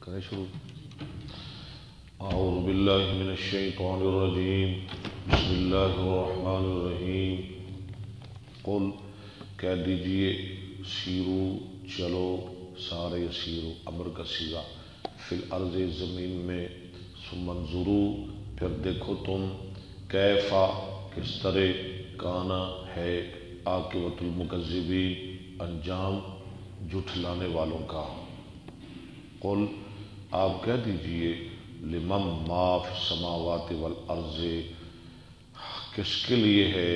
کریں شروع. اعوذ باللہ من الشیطان الرجیم بسم اللہ الرحمن الرحیم. قل کہہ دیجئے سیرو چلو سارے سیرو امر کا صیغہ فی الارض زمین میں ثم انظروا پھر دیکھو تم کیفا کس طرح کانا ہے عاقبۃ المکذبین انجام جھٹلانے والوں کا. قل آپ کہہ دیجئے لمن ما فی السماوات والارض کس کے لیے ہے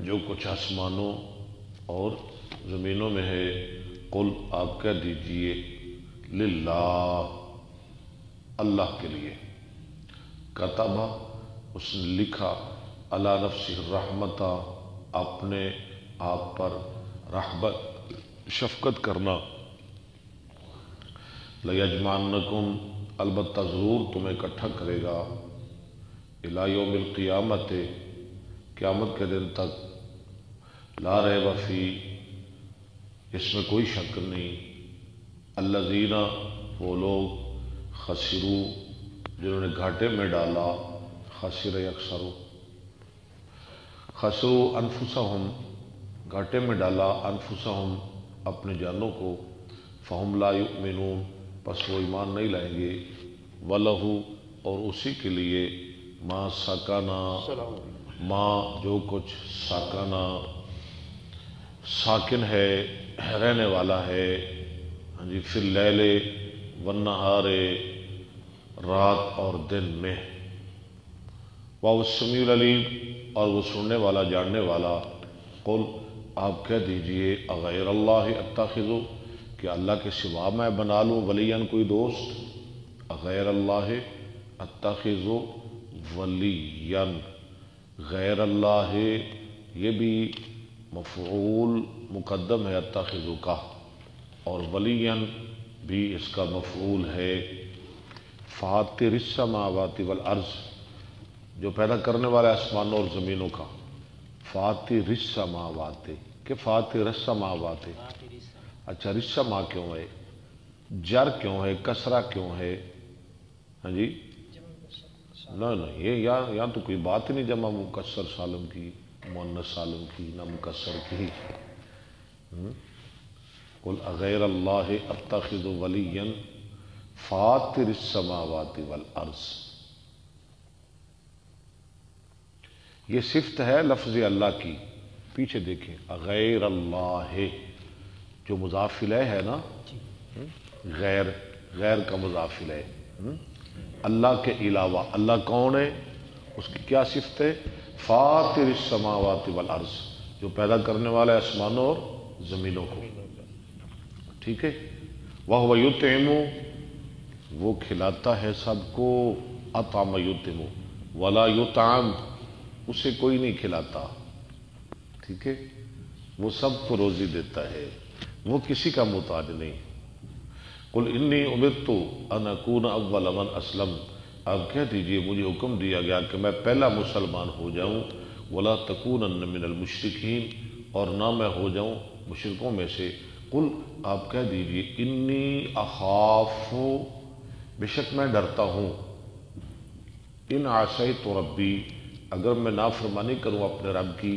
جو کچھ آسمانوں اور زمینوں میں ہے. قل آپ کہہ دیجئے للہ اللہ کے لیے. کتبہ اس نے لکھا علی نفسہ الرحمۃ اپنے آپ پر رحمت شفقت کرنا. لیجمعنکم البتہ ضرور تمہیں اکٹھا کرے گا الی یوم القیامت قیامت کے دن تک لا ریب فی اس میں کوئی شک نہیں الذین وہ لوگ خسروا جنہوں نے گھاٹے میں ڈالا خسر یخسروا خسروا انفسہم گھاٹے میں ڈالا انفسہم اپنے جانوں کو فہم لا یؤمنون پس وہ ایمان نہیں لائیں گے. وَلَهُ اور اسی کے لیے ما سکنا ما جو کچھ سکنا ساکن ہے رہنے والا ہے جی فی اللیل والنہار رات اور دن میں. وَهُوَ السَّمِيعُ الْعَلِيمُ اور وہ سننے والا جاننے والا. قل آپ کہہ دیجئے اغیر اللہ اتخذ کہ اللہ کے سوا میں بنا لوں ولیاً کوئی دوست. غیر اللہ اتخذ ولیاً غیر اللہ یہ بھی مفعول مقدم ہے اتخذ کا اور ولیاً بھی اس کا مفعول ہے. فاطر السماوات والارض جو پیدا کرنے والا آسمانوں اور زمینوں کا. فاطر السماوات کہ فاطر السماوات. اچھا رسما کیوں ہے جر کیوں ہے کسرہ کیوں ہے ہاں جی نہ یہ یا تو کوئی بات نہیں جمع مکسر سالم کی مؤنث سالم کی نہ مکسر کی. قل اغیر اللہ اتخذ ولیا فاطر السماوات والارض. یہ صفت ہے لفظ اللہ کی. پیچھے دیکھیں اغیر اللہ جو مضاف الیہ ہے نا غیر کا مضاف الیہ اللہ کے علاوہ. اللہ کون ہے اس کی کیا صفت ہے فاطر السماوات والارض جو پیدا کرنے والا ہے آسمانوں اور زمینوں کو. ٹھیک ہے. وَهُوَ يُطْعِمُ وہ کھلاتا ہے سب کو. اطعم یطعم ولا یطعم اسے کوئی نہیں کھلاتا. ٹھیک ہے. وہ سب کو روزی دیتا ہے وہ کسی کا محتاج نہیں. قل انی امرت ان اکون اول من اسلم آپ کہہ دیجئے مجھے حکم دیا گیا کہ میں پہلا مسلمان ہو جاؤں. ولا تکونن من المشرکین اور نہ میں ہو جاؤں مشرکوں میں سے. قل آپ کہہ دیجئے انی اخاف بے شک میں ڈرتا ہوں ان عصیت ربی اگر میں نافرمانی کروں اپنے رب کی.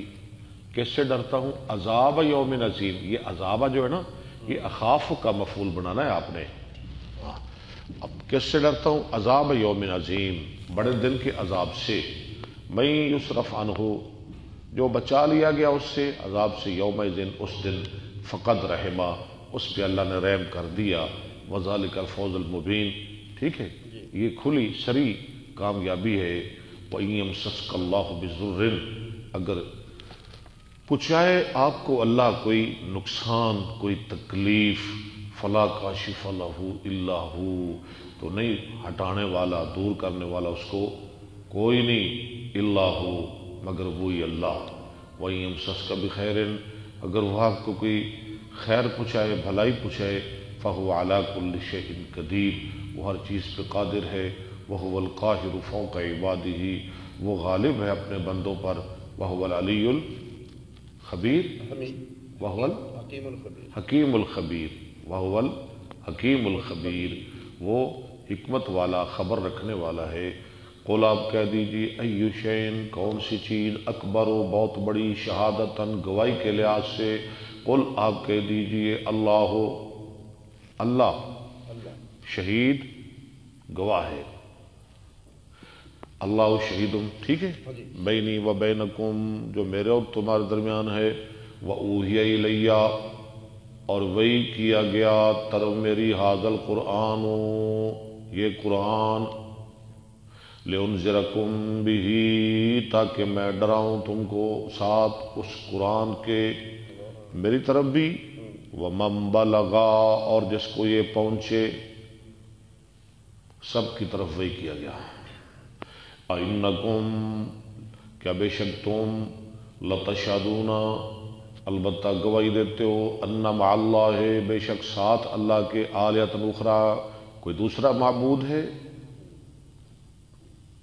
کس سے ڈرتا ہوں عذاب یوم عظیم. یہ عذاب جو ہے نا یہ اخاف کا مفعول بنانا ہے آپ نے. اب کس سے ڈرتا ہوں عذاب یوم عظیم بڑے دن کے عذاب سے. من یصرف عنہ جو بچا لیا گیا اس سے عذاب سے یوم دن اس دن فقد رحمہ اس پہ اللہ نے رحم کر دیا. وذالک الفوز المبین. ٹھیک ہے. یہ کھلی سری کامیابی ہے. وَإِن يَمْسَسْكَ اللَّهُ بِضُرٍّ اگر پہنچائے آپ کو اللہ کوئی نقصان کوئی تکلیف فلا کاشف لہ الا ہو تو نہیں ہٹانے والا دور کرنے والا اس کو کوئی نہیں الا ہو مگر وہی اللہ. وَإِن يَمْسَسْكَ بِخَيْرٍ اگر وہ آپ کو کوئی خیر پہنچائے بھلائی پہنچائے فَهُوَ عَلَى كُلِّ شَيْءٍ قَدِيرٌ وہ ہر چیز پہ قادر ہے. وَهُوَ الْقَاهِرُ فَوْقَ عِبَادِهِ وہ غالب ہے اپنے بندوں پر. وَهُوَ الْعَلِيُّ الْخَبِيرُ وَهُوَ الْحَكِيمُ الْخَبِيرُ وَهُوَ الْحَكِيمُ الْخَبِيرُ وہ حکمت والا خبر رکھنے والا ہے۔ قل آپ کہہ دیجیے ای شین کون سی چیز اکبر و بہت بڑی شہادتاً گواہی کے لحاظ سے، قل آپ کہہ دیجیے اللہ اللہ شہید گواہ ہے، اللہ شہید، ٹھیک ہے، بینی و بینکم جو میرے اور تمہارے درمیان ہے، وَأُوحِیَ إِلَيَّ اور وہی کیا گیا طرف میری ھذا القرآن یہ قرآن، لِأُنذِرَكُم بِهِ تاکہ میں ڈراؤں تم کو ساتھ اس قرآن کے، میری طرف بھی، وَمَن بَلَغَ اور جس کو یہ پہنچے، سب کی طرف وہی کیا گیا۔ اِنَّکُم کیا بے شک تم لَتَشْہَدُونَ البتہ گواہی دیتے ہو، اَنَّ مَعَ اللّٰہِ بے شک ساتھ اللہ کے آلِہَةً اُخْرَىٰ کوئی دوسرا معبود ہے،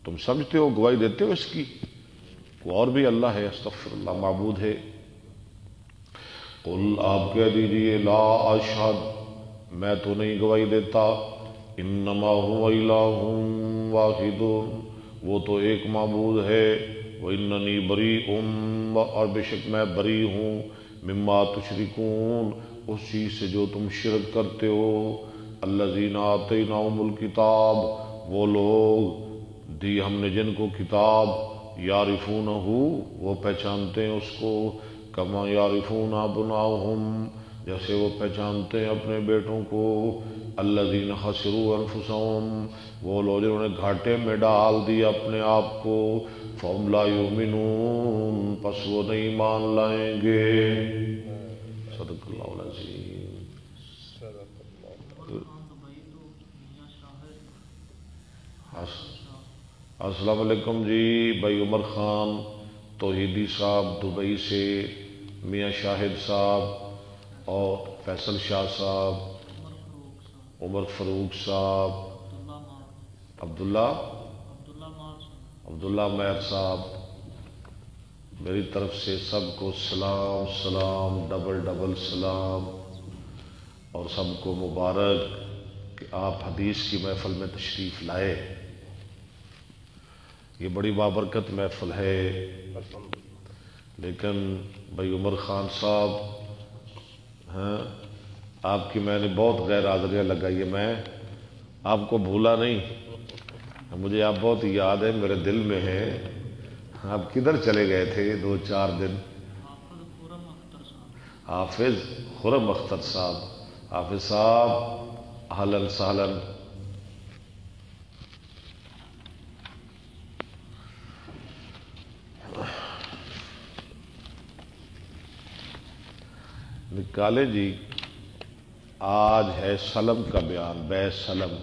تم سمجھتے ہو گواہی دیتے ہو اس کی، کوئی اور بھی اللہ ہے، استغفر اللہ، معبود ہے۔ قل آپ کہہ دیجئے لا اشہد میں تو نہیں گواہی دیتا، انما هو الہ واحد وہ تو ایک معبود ہے، واننی بریء اور بے شک میں بری ہوں، مما تشرکون اس چیز سے جو تم شرک کرتے ہو، الذین آتیناہم الکتاب وہ لوگ دی ہم نے جن کو کتاب، یعرفونہ وہ پہچانتے ہیں اس کو، کما یعرفون ابناءہم جیسے وہ پہچانتے ہیں اپنے بیٹوں کو، الذین خسروا انفسہم وہ لوگ جنہوں نے گھاٹے میں ڈال دیا اپنے آپ کو، فہم لا یؤمنون پس وہ نہیں مان لائیں گے۔ صدق اللہ العظیم۔ السلام علیکم جی، بھائی عمر خان توحیدی صاحب دبئی سے، میاں شاہد صاحب اور فیصل شاہ صاحب، عمر فاروق صاحب، عبداللہ مہر صاحب، میری طرف سے سب کو سلام سلام ڈبل سلام، اور سب کو مبارک کہ آپ حدیث کی محفل میں تشریف لائے۔ یہ بڑی بابرکت محفل ہے، لیکن بھائی عمر خان صاحب ہاں آپ کی میں نے بہت غیر حاضریاں لگائی ہے، میں آپ کو بھولا نہیں، مجھے آپ بہت یاد ہے، میرے دل میں ہے۔ آپ کدھر چلے گئے تھے 2-4 دن؟ حافظ خرم اختر صاحب، حافظ صاحب اہلاً سہلاً۔ نکالے جی، آج ہے سلم کا بیان، بے سلم،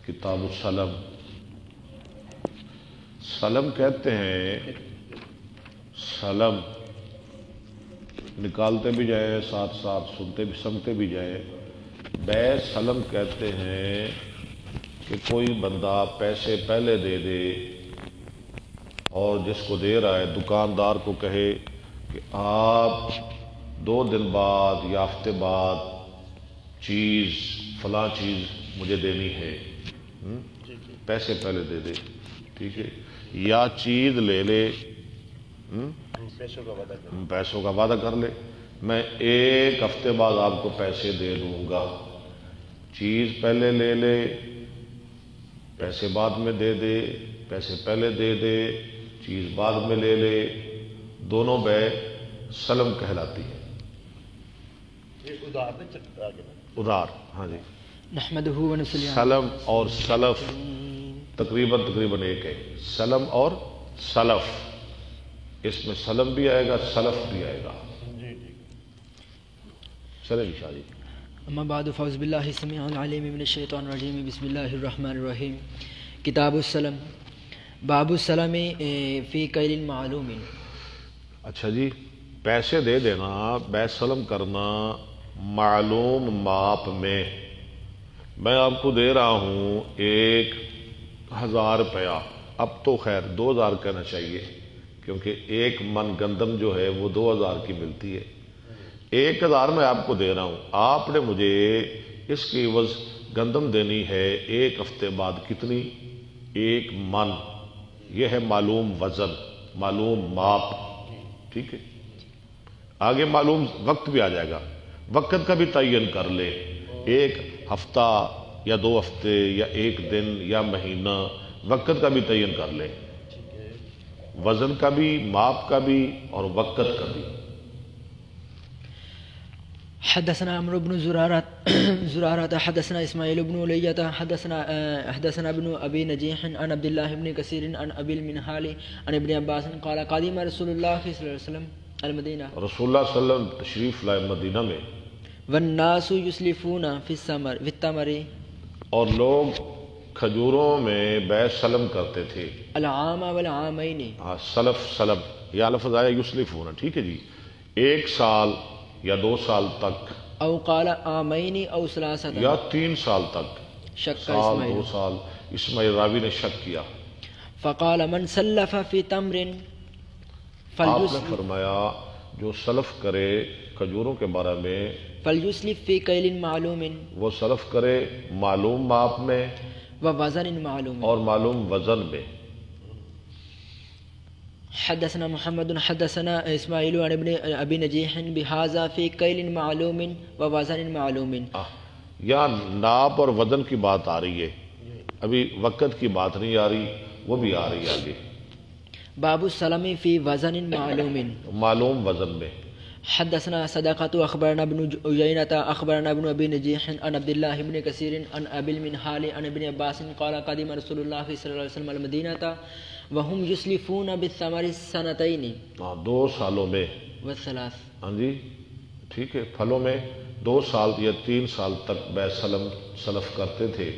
کتاب السلم۔ سلم کہتے ہیں، سلم نکالتے بھی جائیں ساتھ ساتھ سنتے بھی سمجھتے بھی جائیں۔ بے سلم کہتے ہیں کہ کوئی بندہ پیسے پہلے دے دے اور جس کو دے رہا ہے دکاندار کو کہے کہ آپ 2 دن بعد یا ہفتے بعد چیز فلاں چیز مجھے دینی ہے، پیسے پہلے دے دے، ٹھیک ہے، یا چیز لے لے، پیسوں کا وعدہ کر لے، میں 1 ہفتے بعد آپ کو پیسے دے دوں گا، چیز پہلے لے لے، پیسے بعد میں دے دے، پیسے پہلے دے دے، چیز بعد میں لے لے، دونوں بے سلم کہلاتی ہے۔ ادھار، ہاں جی، سلم اور سلف تقریباً ایک ہے، سلم اور سلف، اس میں سلم بھی آئے گا سلف بھی آئے گا۔ چلیں شاہ جی۔ اما بعد فاعوذ باللہ السمیع العلیم من الشیطان الرجیم، بسم اللہ الرحمن الرحیم۔ کتاب السلم، باب السلم فی کیل معلوم۔ اچھا جی، پیسے دے دینا، بے سلم کرنا معلوم ماپ میں آپ کو دے رہا ہوں 1000 روپیہ، اب تو خیر 2000 کہنا چاہیے کیونکہ 1 من گندم جو ہے وہ 2000 کی ملتی ہے، 1000 میں آپ کو دے رہا ہوں، آپ نے مجھے اس کی عوض گندم دینی ہے 1 ہفتے بعد کتنی؟ 1 من، یہ ہے معلوم وزن، معلوم ماپ، ٹھیک ہے۔ آگے معلوم وقت بھی آ جائے گا، وقت کا بھی تعین کر لے، 1 ہفتہ یا 2 ہفتے یا 1 دن یا مہینہ، وقت کا بھی تعین کر لے، وزن کا بھی، ماپ کا بھی اور وقت کا بھی۔ حدثنا عمرو بن زرارة حدثنا اسماعيل بن علية حدثنا ابن ابي نجيح عن عبد الله بن كثير عن ابي المنهال عن ابن عباس قال قدم رسول الله صلى الله عليه وسلم المدینہ، رسول اللہ صلی اللہ علیہ وسلم تشریف لائے مدینہ میں، والناس يسلفون في التمر، اور لوگ کھجوروں میں بیع سلم کرتے تھے، العام والعامین، سلف سلم، یا لفظ آیا یسلفون، ٹھیک ہے جی، 1 سال یا 2 سال تک، او قال عامین او ثلاثه، یا 3 سال تک، شک سال اسماعیل 2 سال، اسماعیل راوی نے شک کیا۔ فقال من سلف في تمر آپ نے فرمایا جو سلف کرے کھجوروں کے بارے میں، فليسلف في كيل معلوم وہ سلف کرے معلوم ماپ میں ووزن معلوم۔ اور معلوم وزن میں۔ حدثنا محمد حدثنا اسماعیل عن ابن ابی نجیح بهذا في كيل معلوم ووزن معلوم۔ یا ناپ اور وزن کی بات آ رہی ہے، ابھی وقت کی بات نہیں آ رہی، وہ بھی آ رہی ہے آگے، باب السلم في وزن معلوم۔ معلوم وزن میں۔ حدثنا صدقة اخبرنا ابن عيينة اخبرنا ابن ابي نجيح عن عبد الله بن كثير عن ابي المنهال عن ابن عباس قال قدم رسول الله صلى الله عليه وسلم المدينة وهم يسلفون بالثمر السنتين 2 سالوں میں، والثلاث، ہاں جی ٹھیک ہے، پھلوں میں 2 سال یا 3 سال تک بیع سلم سلف کرتے تھے۔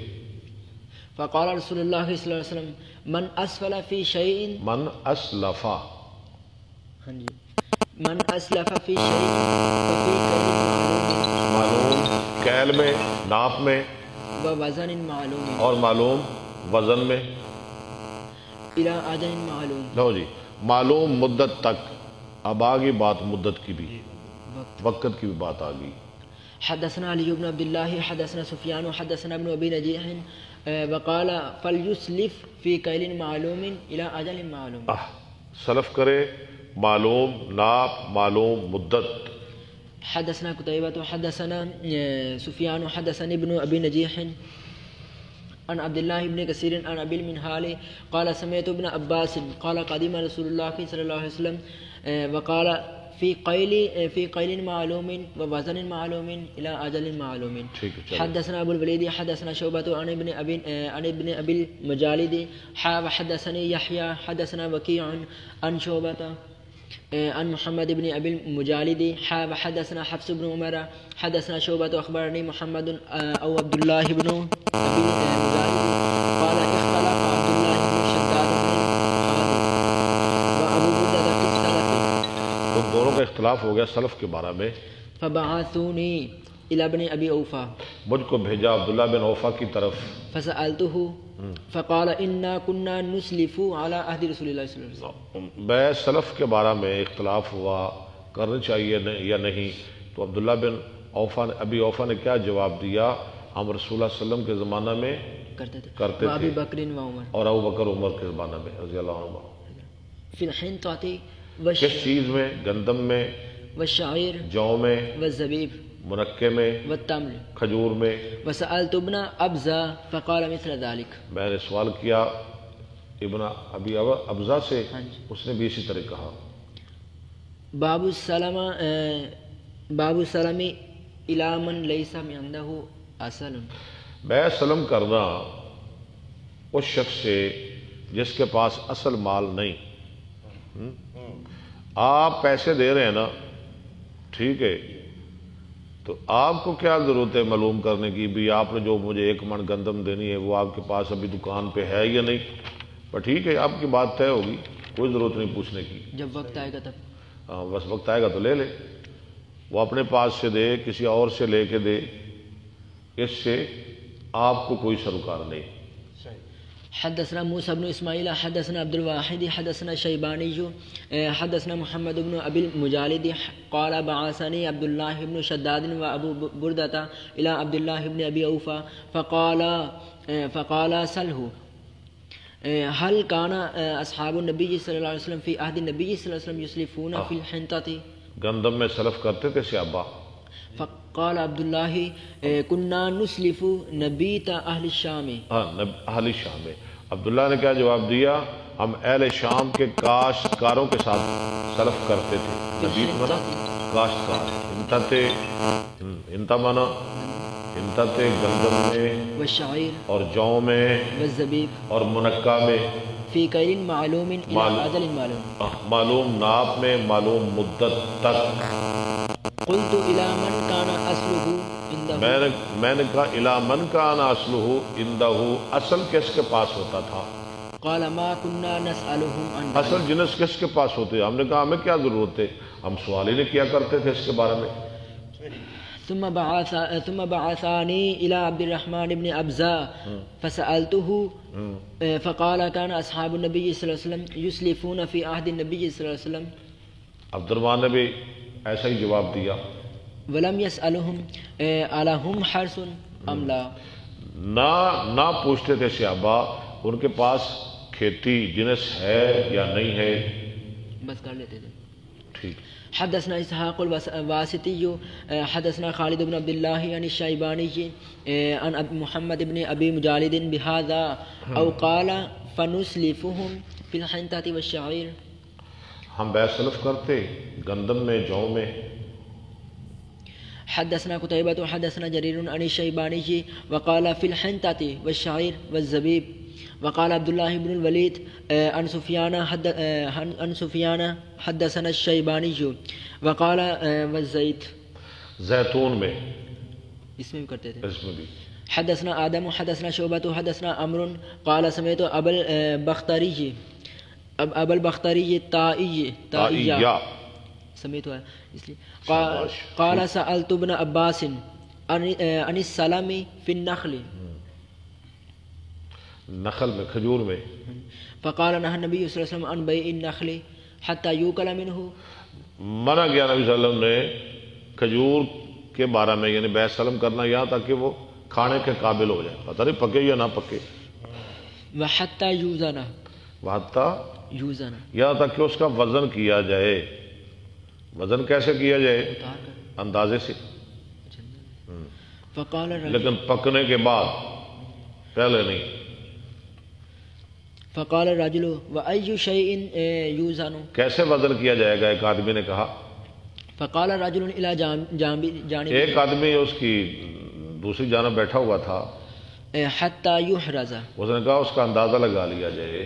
فقال رسول الله صلى الله عليه وسلم من اسفل في شيء، من اسلفا، ہاں جی، من اسلف في شيء ففي كيل معلوم کیل میں، ناپ میں ووزن معلوم اور معلوم وزن میں، الى اجل معلوم، لو جی معلوم مدت تک۔ اب آگے بات مدت کی بھی، وقت کی بھی بات آ گئی۔ حدثنا علی بن عبد الله حدثنا سفیان حدثنا ابن ابی نجیح وقال فليسلف في كيل معلوم الى اجل معلوم۔ سلف کرے معلوم ناپ، معلوم مدت۔ حدثنا قتيبة حدثنا سفيان حدثنا ابن ابي نجيح عن عبد الله بن كثير عن ابي المنهال قال سمعت ابن عباس قال قدم رسول الله صلى الله عليه وسلم وقال في قيل معلوم ووزن معلوم الى اجل معلوم۔ حدثنا ابو الوليد حدثنا شعبة عن ابن ابي المجالد حدثني يحيى حدثنا وكيع عن شعبة عن محمد بن ابي المجالد حدثنا حفص بن عمر حدثنا شعبة اخبرني محمد او عبد الله بن ابي المجالد قال اختلف عبد الله بن شداد بن خالد وابو بردة في السلف، ان دونوں کا اختلاف ہو گیا سلف کے بارے میں۔ فبعثوني الى ابن ابي اوفا، مجھ کو بھیجا عبداللہ بن اوفا کی طرف، فسألته فقال انا كنا نسلف على عهد رسول الله صلى الله عليه وسلم۔ بیع سلف کے بارے میں اختلاف ہوا کرنا چاہیے یا نہیں، تو عبداللہ بن اوفا نے، ابی اوفا نے کیا جواب دیا؟ ہم رسول اللہ صلی اللہ علیہ وسلم کے زمانہ میں کرتے تھے، ابی بکر و عمر، اور ابو بکر عمر کے زمانہ میں رضی اللہ عنہ۔ فی الحنطة کس چیز میں؟ گندم میں، والشعير جو میں، والزبيب منقے میں، والتمر۔ کھجور میں۔ وسألت ابن ابزا فقال مثل ذلك، میں نے سوال کیا ابن ابی ابزا سے، اس نے بھی اسی طرح کہا۔ باب السلم الى من ليس عنده اصل، بیع سلم کرنا اس شخص سے جس کے پاس اصل مال نہیں۔ آپ پیسے دے رہے ہیں نا، ٹھیک ہے، تو آپ کو کیا ضرورت ہے معلوم کرنے کی بھی آپ نے جو مجھے 1 من گندم دینی ہے وہ آپ کے پاس ابھی دکان پہ ہے یا نہیں؟ پر ٹھیک ہے، آپ کی بات طے ہوگی، کوئی ضرورت نہیں پوچھنے کی، جب وقت آئے گا تب۔ ہاں بس وقت آئے گا تو لے لے، وہ اپنے پاس سے دے، کسی اور سے لے کے دے، اس سے آپ کو کوئی سروکار نہیں۔ حدثنا موسى بن اسماعيل حدثنا عبد الواحد حدثنا شيباني حدثنا محمد بن ابي المجالد قال بعثني عبد الله بن شداد وابو بردة الى عبد الله بن ابي اوفى فقال سله هل كان اصحاب النبي صلى الله عليه وسلم في عهد النبي صلى الله عليه وسلم يسلفون في الحنطة گندم میں سلف کرتے تھے صحابہ. فقال عبد الله كنا نسلف نبيت اهل الشام. اہل شام میں عبداللہ نے کیا جواب دیا؟ ہم اہل شام کے کاشتکاروں کے ساتھ سلف کرتے تھے. نبیت مانا کاشتکار، انتا مانا انتتے گندم میں والشعير اور جو میں والزبيب اور منقع میں فی کیل معلوم الى اجل معلوم، معلوم ناپ میں معلوم مدت تک. قلت الى من كان اصله عنده، میں نے کہا الی من کان اصلہ عندہ، اصل کس کے پاس ہوتا تھا؟ قال ما كنا نسألهم عن ذلك. اصل جنس کس کے پاس ہوتے؟ ہم نے کہا ہمیں کیا ضرورت ہے، ہم سوال ہی نہیں کیا کرتے تھے اس کے بارے میں. ثم بعثاني إلى عبد الرحمن بن أبزة فسألته فقال كان أصحاب النبي صلى الله عليه وسلم يسلفون في عهد النبي صلى الله عليه وسلم. عبد الرحمن نے بھی ایسا ہی جواب دیا. ولم يسألهم ألهم حرث أم لا، نہ پوچھتے تھے صحابہ ان کے پاس کھیتی جنس ہے یا نہیں ہے. بس کر لیتے تھے. ٹھیک. حدثنا اسحاق الواسطي حدثنا خالد بن عبد الله عن الشيباني عن محمد بن ابي مجالد بهذا او قال فنسلفهم في الحنطة والشعير. ہم بے سلف کرتے گندم میں جو میں. حدثنا قتيبة حدثنا جرير عن الشيباني وقال في الحنطة والشعير والزبيب. وقال عبد الله بن الوليد عن سفيان حدثنا الشيباني وقال والزيت. زیتون میں اس میں بھی کرتے تھے. اس میں بھی. حدثنا آدم حدثنا شعبة حدثنا عمرو قال سمعت ابا البختري الطائي سمعت اس لیے قال سألت ابن عباس عن السلام في النخل، نخل میں کھجور میں. فقال نهى النبي صلی اللہ علیہ وسلم عن بيع النخل حتى يؤكل منه. منع کیا نبی صلی اللہ علیہ وسلم نے کھجور کے بارے میں، یعنی بیع سلم کرنا یہاں تک کہ وہ کھانے کے قابل ہو جائے، پتہ نہیں پکے یا نہ پکے. وحتى يوزن، وحتى يوزن یہاں تک کہ اس کا وزن کیا جائے. وزن کیسے کیا جائے؟ اندازے سے. فقال لیکن پکنے کے بعد، پہلے نہیں. فقال الرجل وأي شيء يوزن، کیسے وزن کیا جائے گا؟ ایک آدمی نے کہا. فقال رجل الى جانب، ایک آدمی اس کی دوسری جانب بیٹھا ہوا تھا. حتى يحرز، اس نے کہا اس کا اندازہ لگا لیا جائے.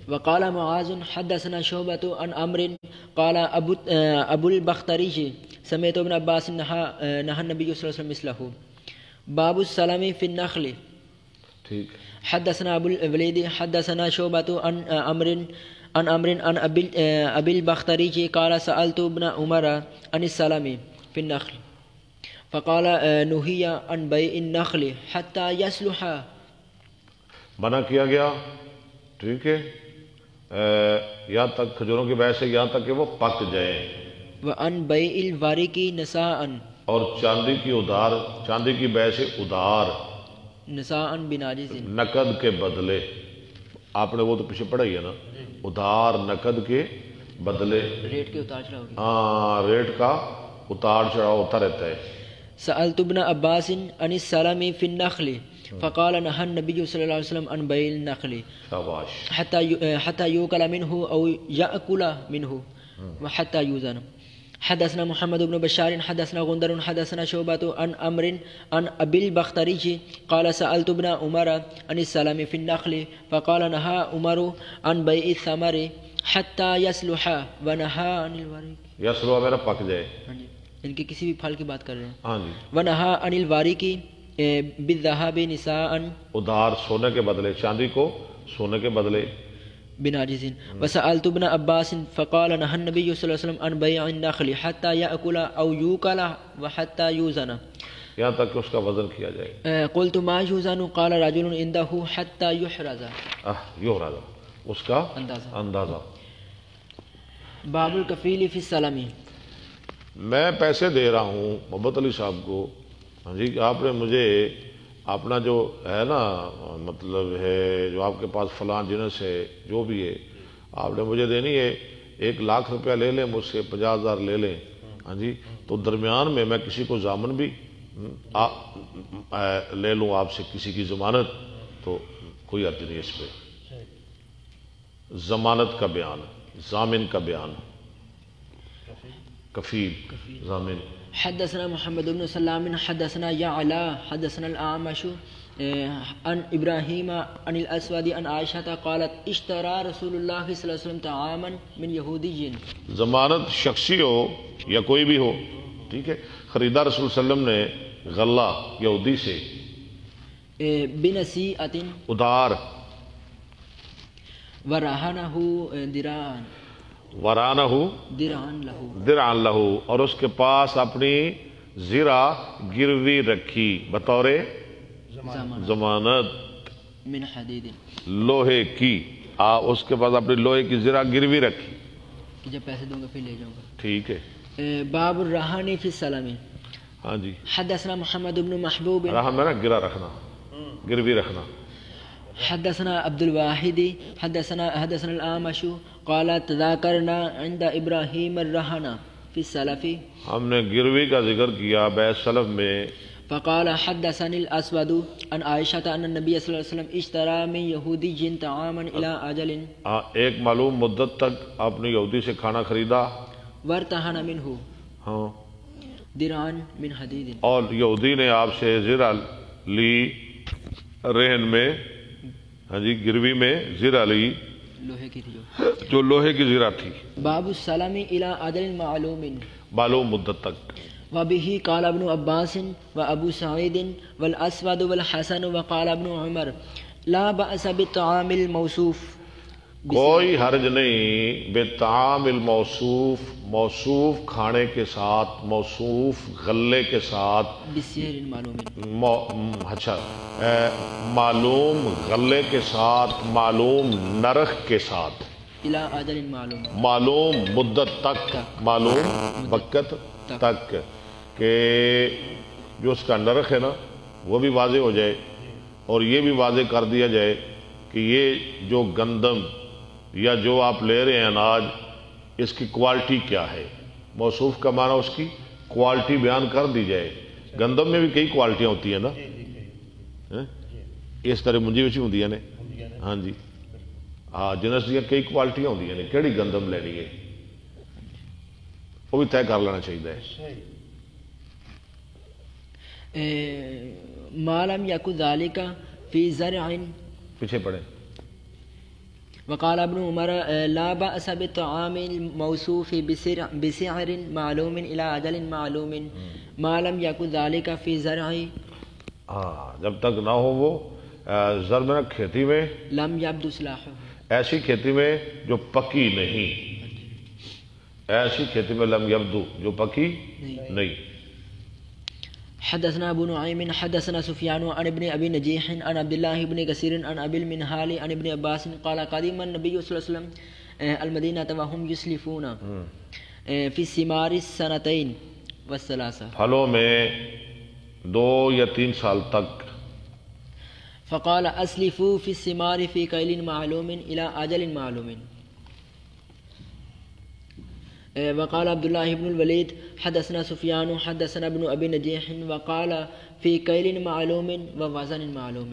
وقال معاذ حدثنا شعبة عن عمرو قال ابو البختري سمعت ابن عباس نهى النبي صلى الله عليه وسلم مثله. باب السلام في النخل. ٹھیک. حدثنا ابو الوليد حدثنا شعبة عن عمرو عن ابي البختري قال سألت ابن عمر عن السلام في النخل فقال نهي عن بيع النخل حتى يصلح. منع کیا گیا، ٹھیک ہے، یہاں تک کھجوروں کی بیع سے یہاں تک کہ وہ پک جائیں. وعن بيع الورق نساء، اور چاندی کی بیع سے ادھار، نساء بناجز، نقد کے بدلے. آپ نے وہ تو پیچھے پڑھا ہی ہے نا، ادھار نقد کے بدلے. ریٹ کے اتار چڑھاؤ. ہاں، ریٹ کا اتار چڑھاؤ ہوتا رہتا ہے. سألت ابن عباس عن السلام في النخل فقال نهى النبي صلى الله عليه وسلم عن بيع النخل حتى يؤكل منه أو يأكل منه وحتى يوزن. حدثنا محمد بن بشار حدثنا غندر حدثنا شعبة عن عمرو عن أبي البختري قال سألت ابن عمر عن السلام في النخل فقال نهى عمر عن بيع الثمر حتى يصلح ونهى عن الورق. یسلو میرا پک جائے، ان کے کسی بھی پھل کی بات کر رہے ہیں. ہاں جی. ونہا عن الوارق بالذهب نساء، ادھار سونے کے بدلے، چاندی کو سونے کے بدلے. بناجز. وسألت ابن عباس فقال نهى النبي صلى الله عليه وسلم عن بيع النخل حتى يأكل أو يوكل وحتى يوزن، یہاں تک کہ اس کا وزن کیا جائے. قلت ما يوزن قال رجل عنده حتى يحرز. یہ ہو رہا تھا اس کا اندازہ. باب الکفیل فی السلم. میں پیسے دے رہا ہوں محبت علی صاحب کو، ہاں جی، کہ آپ نے مجھے اپنا جو ہے نا مطلب ہے جو آپ کے پاس فلاں جنس ہے جو بھی ہے آپ نے مجھے دینی ہے، 1,00,000 روپیہ لے لیں مجھ سے، 50,000 لے لیں، ہاں جی، تو درمیان میں میں کسی کو ضامن بھی لے لوں آپ سے کسی کی ضمانت، تو کوئی حرج نہیں اس پہ. ضمانت کا بیان، ضامن کا بیان، کفیل ضامن. حدثنا محمد بن سلام حدثنا يعلى حدثنا الأعمش عن إبراهيم عن الأسود عن عائشة قالت اشترى رسول الله صلى الله عليه وسلم طعاما من يهودي. ضمانت شخصی ہو یا کوئی بھی ہو، ٹھیک ہے، خریدار رسول صلی اللہ علیہ وسلم نے غلہ یہودی سے بنسیئة ادار، ورهنه درعا ورانہ درعا له درعا لہو، اور اس کے پاس اپنی زرہ گروی رکھی بطور ضمانت من حدید، لوہے کی، اس کے پاس اپنی لوہے کی زرہ گروی رکھی، کہ جب پیسے دوں گا پھر لے جاؤں گا. ٹھیک ہے. باب الرہان فی السلم. ہاں جی، حدثنا محمد بن محبوب رحم ہے نا گرا رکھنا، گروی رکھنا. حدثنا عبد الواحد حدثنا الأعمش قال تذاکرنا عند ابراہیم الرہن فی السلف. ہم نے گروی کا ذکر کیا بیع سلف میں. فقال حدثني الأسود عن عائشة أن النبي صلى الله عليه وسلم اشترى من يهودي طعاما إلى أجل. ایک معلوم مدت تک آپ نے یہودی سے کھانا خریدا، وارتهن منه ہاں، درعا من حدید. اور یہودی نے آپ سے زرہ لی رہن میں، ہاں جی، گروی میں زرہ لی لوہے کی تھی جو لوہے کی زرہ تھی. باب السلام الى اجل معلوم. معلوم مدت تک. وبه قال ابن عباس وابو سعيد والاسود والحسن وقال ابن عمر لا بأس بالطعام الموصوف. کوئی حرج نہیں بطعام الموصوف، موصوف کھانے کے ساتھ، موصوف غلے کے ساتھ، بسعر معلوم، اچھا، معلوم غلے کے ساتھ، معلوم نرخ کے ساتھ، الى اجل معلوم، معلوم مدت تک، معلوم وقت تک، کہ جو اس کا نرخ ہے نا وہ بھی واضح ہو جائے اور یہ بھی واضح کر دیا جائے کہ یہ جو گندم یا جو آپ لے رہے ہیں اناج، اس کی کوالٹی کیا ہے. موصوف کا معنی اس کی کوالٹی بیان کر دی جائے. گندم میں بھی کئی کوالٹیاں ہوتی ہیں نا، اس طرح منجی وچی ہوندی نے، ہاں جی، ہاں، جنس دیا کئی کوالٹیاں ہوندی نے، کیڑی گندم لینی ہے وہ بھی طے کر لینا چاہیے. ما لم يكن ذلك في زرع. پیچھے پڑھیں. وقال ابن عمر لا بأس بالطعام الموصوف بسعر معلوم إلى أجل معلوم ما لم يكن ذلك في زرع. ہاں، جب تک نہ ہو وہ زر میں کھیتی میں، لم يبدو صلاحه، ایسی کھیتی میں جو پکی نہیں، ایسی کھیتی میں لم یبدو جو پکی نہیں. حدثنا ابو نعيم حدثنا سفيان عن ابن ابي نجيح عن عبد الله بن كثير عن ابي المنهال عن ابن عباس قال قدم النبي صلى الله عليه وسلم المدينة وهم يسلفون في الثمار السنتين والثلاثة. پھلوں میں 2 یا 3 سال تک. فقال اسلفوا في الثمار في كيل معلوم الى اجل معلوم. وقال عبد الله بن الوليد حدثنا سفيان حدثنا ابن ابي نجيح وقال في كيل معلوم ووزن معلوم.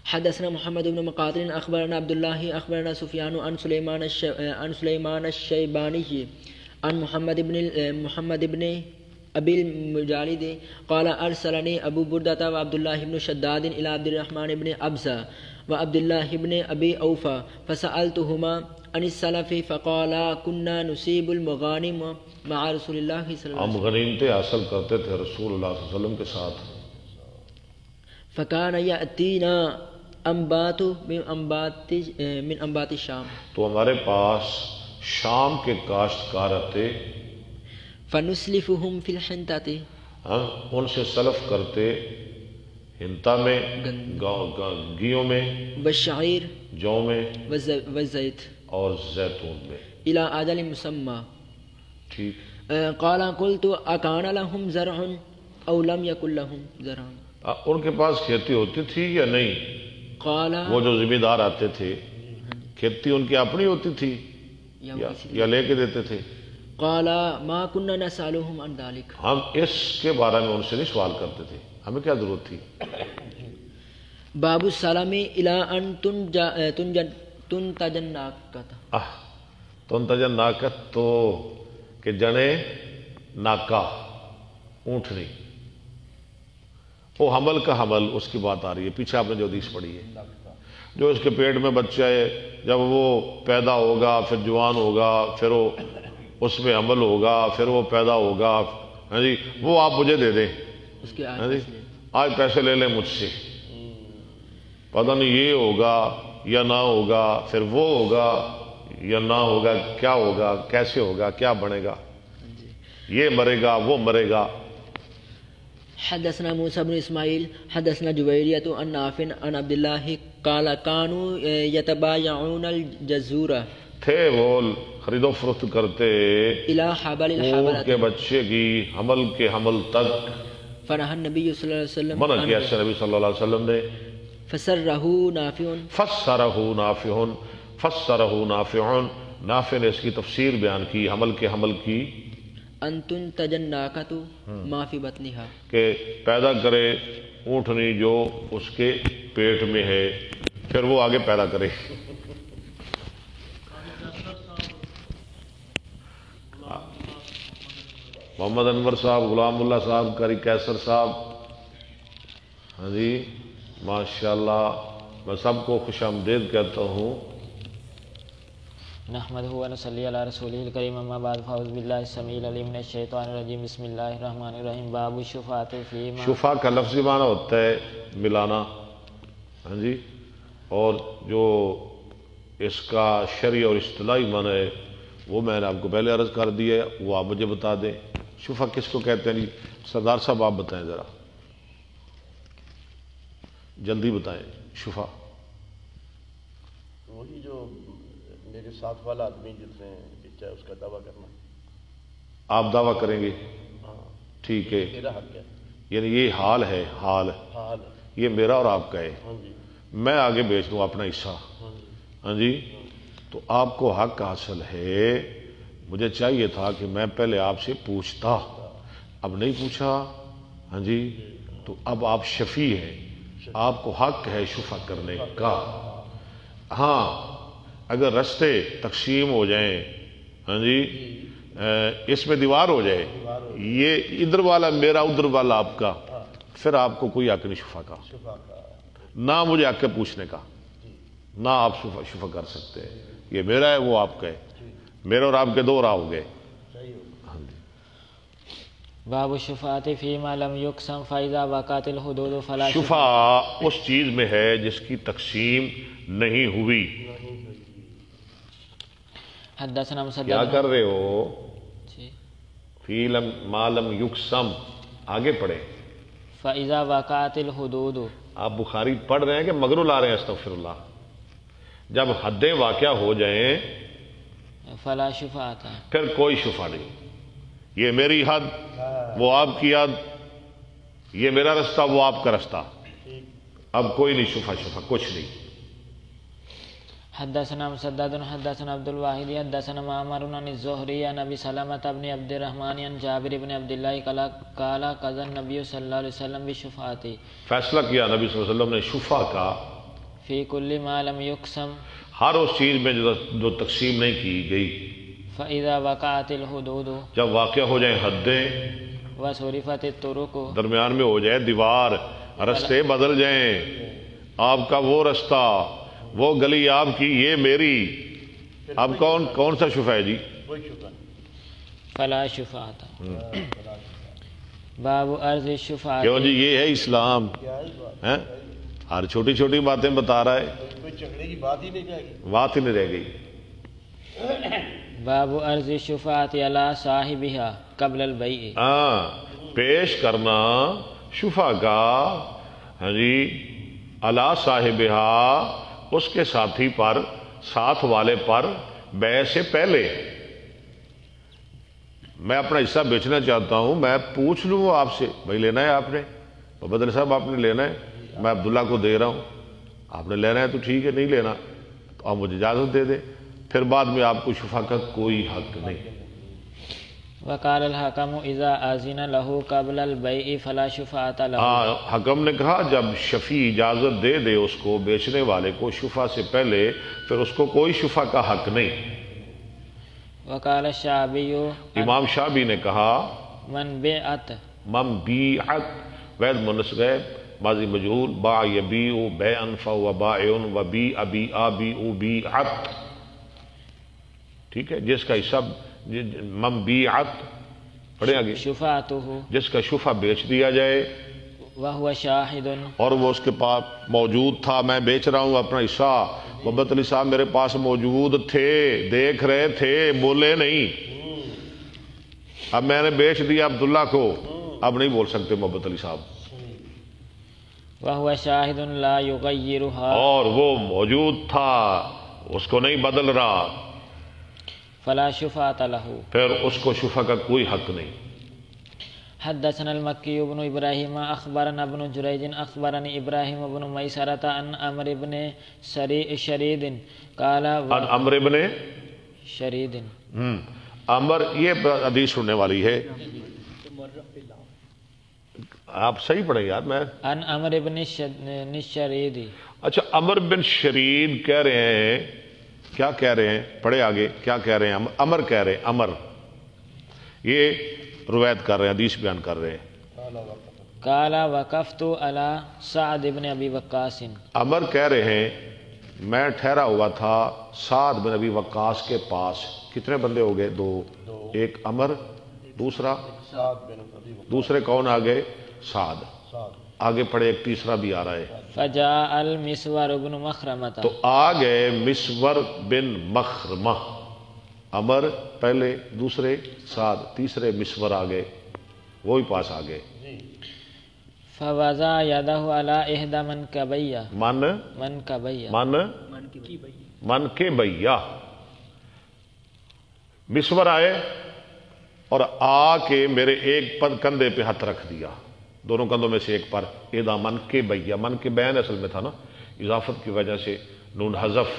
حدثنا محمد بن مقاتل اخبرنا عبد الله اخبرنا سفيان عن سليمان الشيباني عن محمد بن ابي المجالد قال ارسلني ابو بردة وعبد الله بن شداد الى عبد الرحمن بن ابزة وعبد الله بن ابي اوفى فسالتهما عن السلف فقالا كنا نصيب المغانم مع رسول الله صلی اللہ علیہ وسلم. ہم غنیمتیں حاصل کرتے تھے رسول اللہ صلی اللہ علیہ وسلم کے ساتھ. فكان يأتينا انبات من انبات الشام. تو ہمارے پاس شام کے کاشتکار آتے، فنسلفهم في الحنطة. ہم ان سے سلف کرتے ہنتا میں، گیوں میں، والشعير جو میں، والزيت اور زیتون میں. إلى أجل مسمى. ٹھیک. قال قلت أكان لهم زرع أو لم يكن لهم زرع؟ ان کے پاس کھیتی ہوتی تھی یا نہیں؟ قال وہ جو ذمہ دار آتے تھے کھیتی ان کی اپنی ہوتی تھی یا لے کے دیتے تھے؟ قال ما كنا نسألهم عن ذلك. ہم اس کے بارے میں ان سے نہیں سوال کرتے تھے، ہمیں کیا ضرورت تھی. باب السلام إلى أن تنتج الناقة. تنتج ناقت تو کہ جنے ناکا اونٹنی، وہ حمل کا حمل اس کی بات آ رہی ہے. پیچھے آپ نے جو حدیث پڑھی ہے، جو اس کے پیٹ میں بچہ ہے، جب وہ پیدا ہوگا پھر جوان ہوگا، پھر وہ اس میں حمل ہوگا، پھر وہ پیدا ہوگا، ہاں جی، وہ آپ مجھے دے دیں، اس کے ہاں جی، آج پیسے لے لیں مجھ سے، پتہ نہیں یہ ہوگا یا نہ ہوگا، پھر وہ ہوگا یا نہ ہوگا، کیا ہوگا، کیسے ہوگا، کیا بنے گا، یہ مرے گا، وہ مرے گا. حدثنا موسى بن اسماعيل حدثنا جويرية عن نافع عن عبد الله قال كانوا يتبايعون الجزورة. تھے وہ خرید و فروخت کرتے الى حبل اونٹ الحبلة کے بچے کی حمل کے حمل تک. فنهى النبي صلى الله عليه وسلم منع کیا اس سے نبی صلی اللہ علیہ وسلم نے. فسره نافع. فسرہ نافع، نافع نے اس کی تفسیر بیان کی حمل کے حمل کی، ان تنتج الناقة ما في بطنها، کہ پیدا کرے اونٹنی جو اس کے پیٹ میں ہے، پھر وہ آگے پیدا کرے. محمد انور صاحب، غلام اللہ صاحب، قاری کیسر صاحب، ہاں جی ماشاءاللہ، میں سب کو خوش آمدید کہتا ہوں. نحمدہ و نصلی علی رسولہ الکریم، اما بعد فاعوذ باللہ السمیع العلیم من الشیطان الرجیم، بسم اللہ الرحمن الرحیم. باب الشفاعۃ فیما، شفاء کا لفظی معنی ہوتا ہے ملانا، ہاں جی، اور جو اس کا شرعی اور اصطلاحی معنی ہے وہ میں نے آپ کو پہلے عرض کر دیا ہے، وہ آپ مجھے بتا دیں. شفاء کس کو کہتے ہیں جی؟ سردار صاحب آپ بتائیں ذرا، جلدی بتائیں. شفاء وہی جو میرے ساتھ والا آدمی جس نے بیچا ہے اس کا دعویٰ کرنا. آپ دعویٰ کریں گے؟ ٹھیک ہے، میرا حق ہے، یعنی یہ حال ہے، حال یہ میرا اور آپ کا ہے. میں آگے بیچ دوں اپنا حصہ، ہاں جی، تو آپ کو حق حاصل ہے. مجھے چاہیے تھا کہ میں پہلے آپ سے پوچھتا، اب نہیں پوچھا، ہاں جی، تو اب آپ شفیع ہیں، آپ کو حق ہے شفاء کرنے کا. ہاں اگر رستے تقسیم ہو جائیں، ہاں جی، اس میں دیوار ہو جائے، یہ ادھر والا میرا ادھر والا آپ کا، پھر آپ کو کوئی حق نہیں شفاء کا، نہ مجھے حق ہے پوچھنے کا، نہ آپ شفاء کر سکتے. یہ میرا ہے، وہ آپ کا ہے، میرے اور آپ کے دو راہ ہو گئے. باب الشفاعۃ فیما لم یقسم فاذا وقعت الحدود فلا. شفاء اس چیز میں ہے جس کی تقسیم نہیں ہوئی. حدثنا مسدد، کیا کر رہے ہو؟ فی ما لم یقسم، آگے پڑھیں. فاذا وقعت الحدود، آپ بخاری پڑھ رہے ہیں کہ مگرو لا رہے ہیں؟ استغفر اللہ. جب حدیں واقع ہو جائیں فلا شفاعت، پھر کوئی شفاء نہیں. یہ میری حد، وہ آپ کی حد، یہ میرا رستہ، وہ آپ کا رستہ، اب کوئی نہیں شفاء کچھ نہیں. حدثنا مسدد حدثنا عبد الواحد حدثنا معمر عن الزهري عن ابي سلمة بن عبد الرحمن عن جابر بن عبد الله قال قضى النبي صلى الله عليه وسلم بالشفاعة، فیصلہ کیا نبی صلی اللہ علیہ وسلم نے شفاء کا فی کل ما لم یقسم، ہر اس چیز میں جو تقسیم نہیں کی گئی. فاذا وقعت الحدود، جب واقع ہو جائیں حدیں، وصرفت الطرق، درمیان میں ہو جائے دیوار، رستے بدل جائیں، آپ کا وہ رستہ، وہ گلی آپ کی، یہ میری، اب کون سا شفاء ہے جی؟ فلا شفاعت. باب عرض الشفاعت، کیوں جی یہ ہے اسلام؟ ہر چھوٹی چھوٹی باتیں بتا رہا ہے، کوئی جھگڑے کی بات ہی نہیں رہ گئی، بات ہی نہیں رہ گئی. باب عرض الشفاعت علی صاحبها قبل البیع، پیش کرنا شفاء کا ہاں جی الا صاحبہا اس کے ساتھی پر، ساتھ والے پر، بیع سے پہلے میں اپنا حصہ بیچنا چاہتا ہوں، میں پوچھ لوں آپ سے، بھائی لینا ہے آپ نے؟ محمد علی صاحب آپ نے لینا ہے، میں عبداللہ کو دے رہا ہوں، آپ نے لینا ہے تو ٹھیک ہے، نہیں لینا تو آپ مجھے اجازت دے دیں، پھر بعد میں آپ کو شفا کا کوئی حق نہیں۔ وقال الحکم اذا اذن له قبل البیع فلا شفاعۃ له۔ ہاں حکم نے کہا جب شفیع اجازت دے دے اس کو، بیچنے والے کو، شفا سے پہلے، پھر اس کو کوئی شفا کا حق نہیں۔ وقال الشعبی امام شعبی نے کہا من بیعت من بیعت، وید منس غیب، ماضی مجہول، باع یبیع بیعا فہو بائع وبیع بیع بیع بیعت، ٹھیک ہے، جس کا حصہ من بیعت، پڑھیں آگے، شفاعتہ جس کا شفا بیچ دیا جائے وہو شاہد، اور وہ اس کے پاس موجود تھا، میں بیچ رہا ہوں اپنا حصہ، محمد علی صاحب میرے پاس موجود تھے، دیکھ رہے تھے، بولے نہیں، اب میں نے بیچ دیا عبداللہ کو، اب نہیں بول سکتے محمد علی صاحب، وہو شاہد لا یغیرها، اور وہ موجود تھا، اس کو نہیں بدل رہا، فلا شفاعۃ له۔ پھر اس کو شفا کا کوئی حق نہیں۔ حدثنا المکی بن ابراہیم اخبرنا ابن جریج اخبرنی ابراہیم بن میسرۃ عن عمرو بن شرید قال عن عمرو بن شرید، عمر، یہ حدیث سننے والی ہے، آپ صحیح پڑھیں یار، میں عن عمرو بن شرید، اچھا عمر بن شرید کہہ رہے ہیں، کیا کہہ رہے ہیں؟ پڑھے آگے، کیا کہہ رہے ہیں؟ عمر کہہ رہے ہیں، عمر یہ روایت کر رہے ہیں، حدیث بیان کر رہے ہیں۔ قال وقفت علی سعد بن ابی وقاص، عمر کہہ رہے ہیں میں ٹھہرا ہوا تھا سعد بن ابی وقاص کے پاس۔ کتنے بندے ہو گئے؟ دو، ایک عمر، دوسرے کون آ گئے؟ سعد، آگے پڑھے، ایک تیسرا بھی آ رہا ہے۔ فجاء المسور بن مخرمہ، تو آ گئے مسور بن مخرمہ، عمر پہلے، دوسرے سعد، تیسرے مسور آ گئے، وہی پاس آ گئے۔ فوضع یدہ علی احدی منکبیہ، منکبیہ، من کے بھیا، مسور آئے اور آ کے میرے ایک پر کندھے پہ ہاتھ رکھ دیا، دونوں کندھوں میں سے ایک پر، ادا من کے بھیا، من کے بین اصل میں تھا نا، اضافت کی وجہ سے نون حذف،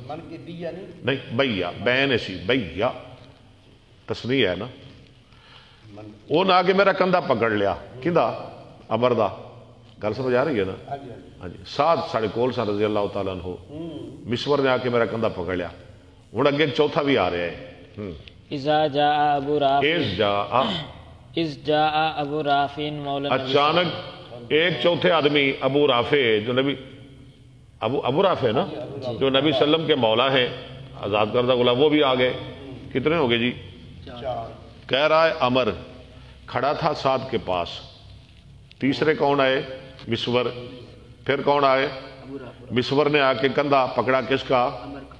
من کے دیا نہیں بھیا، بین ایسی بھیا تصنیع ہے نا، وہ نہ آگے میرا کندھا پکڑ لیا، کندھا عمر دا، گل سمجھ آ رہی ہے نا؟ ہاں جی، سعد ساڑھے کول سا رضی اللہ تعالیٰ عنہ، مسور نے آ کے میرا کندھا پکڑ لیا، ہوں اگے ایک چوتھا بھی آ رہے ہیں، اذا جاء ابو رافع، اذ جاء ابو رافع مولا، اچانک ایک چوتھے آدمی ابو رافع، جو نبی ابو رافع نا، جو نبی صلی اللہ علیہ وسلم کے مولا ہیں، آزاد کردہ غلام، وہ بھی آ گئے، کتنے ہو گئے جی؟ کہہ رہا ہے عمر کھڑا تھا سعد کے پاس، تیسرے کون آئے؟ مسور، پھر کون آئے؟ مسور نے آ کے کندھا پکڑا کس کا؟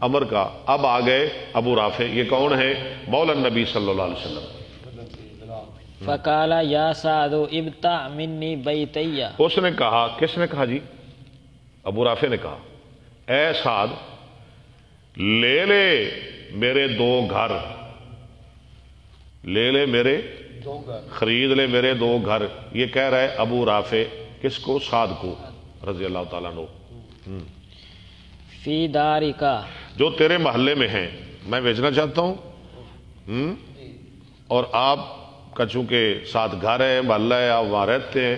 عمر کا، اب آ گئے ابو رافع، یہ کون ہے؟ مولا نبی صلی اللہ علیہ وسلم۔ فقال یا سعد ابتع منی بیتیہ، اس نے کہا، کس نے کہا جی؟ ابو رافع نے کہا، اے سعد لے لے میرے دو گھر، لے لے میرے، خرید لے میرے دو گھر، یہ کہہ رہا ہے ابو رافع، کس کو؟ سعد کو رضی اللہ تعالیٰ عنہ، فی دارکا، جو تیرے محلے میں ہیں، میں بیچنا چاہتا ہوں، اور آپ کا چونکہ ساتھ گھر ہے، محلہ ہے، آپ وہاں رہتے ہیں،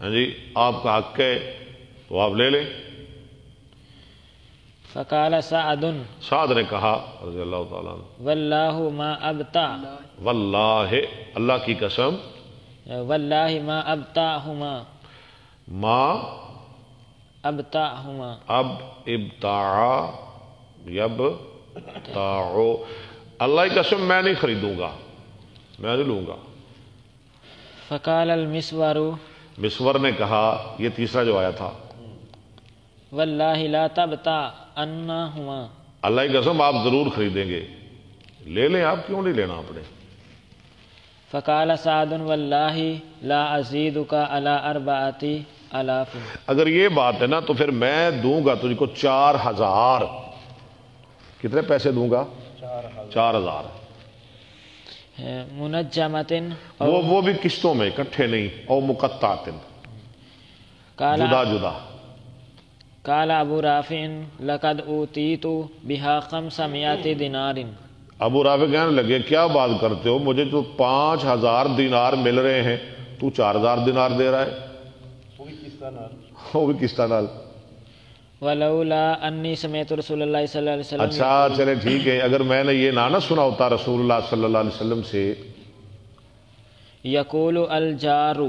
ہاں جی، آپ کا حق ہے تو آپ لے لیں۔ فقال سعد، سعد نے کہا رضی اللہ تعالیٰ عنہ، واللہ ما ابتع، واللہ، اللہ کی قسم، واللہ ما ابتعہما، ما ابتعہما، اب ابتاع یبتاع، اللہ کی قسم میں نہیں خریدوں گا، میں نہیں لوں گا۔ فقال المسور، مسور نے کہا، یہ تیسرا جو آیا تھا، واللہ لا تبتع عنہما، اللہ کی قسم آپ ضرور خریدیں گے، لے لیں، آپ کیوں نہیں لینا آپ نے؟ فقال سعد واللہ لا ازیدک علی اربعۃ آلاف اگر یہ بات ہے نا تو پھر میں دوں گا تجھ کو 4000. کتنے پیسے دوں گا؟ 4000. منجمت وہ بھی قسطوں میں، اکٹھے نہیں. او مقطعات، جدا جدا. قال ابو رافع لقد اوتیت بها 500 دینار. ابو رافع کہنے لگے کیا بات کرتے ہو، مجھے تو 5000 دینار مل رہے ہیں، تو 4000 دینار دے رہا ہے. وہ بھی قسطہ نال. ولولا انی سمعت رسول اللہ صلی اللہ علیہ وسلم. اچھا چلے ٹھیک ہے، اگر میں نے یہ نہ سنا ہوتا رسول اللہ صلی اللہ علیہ وسلم سے یقول الجار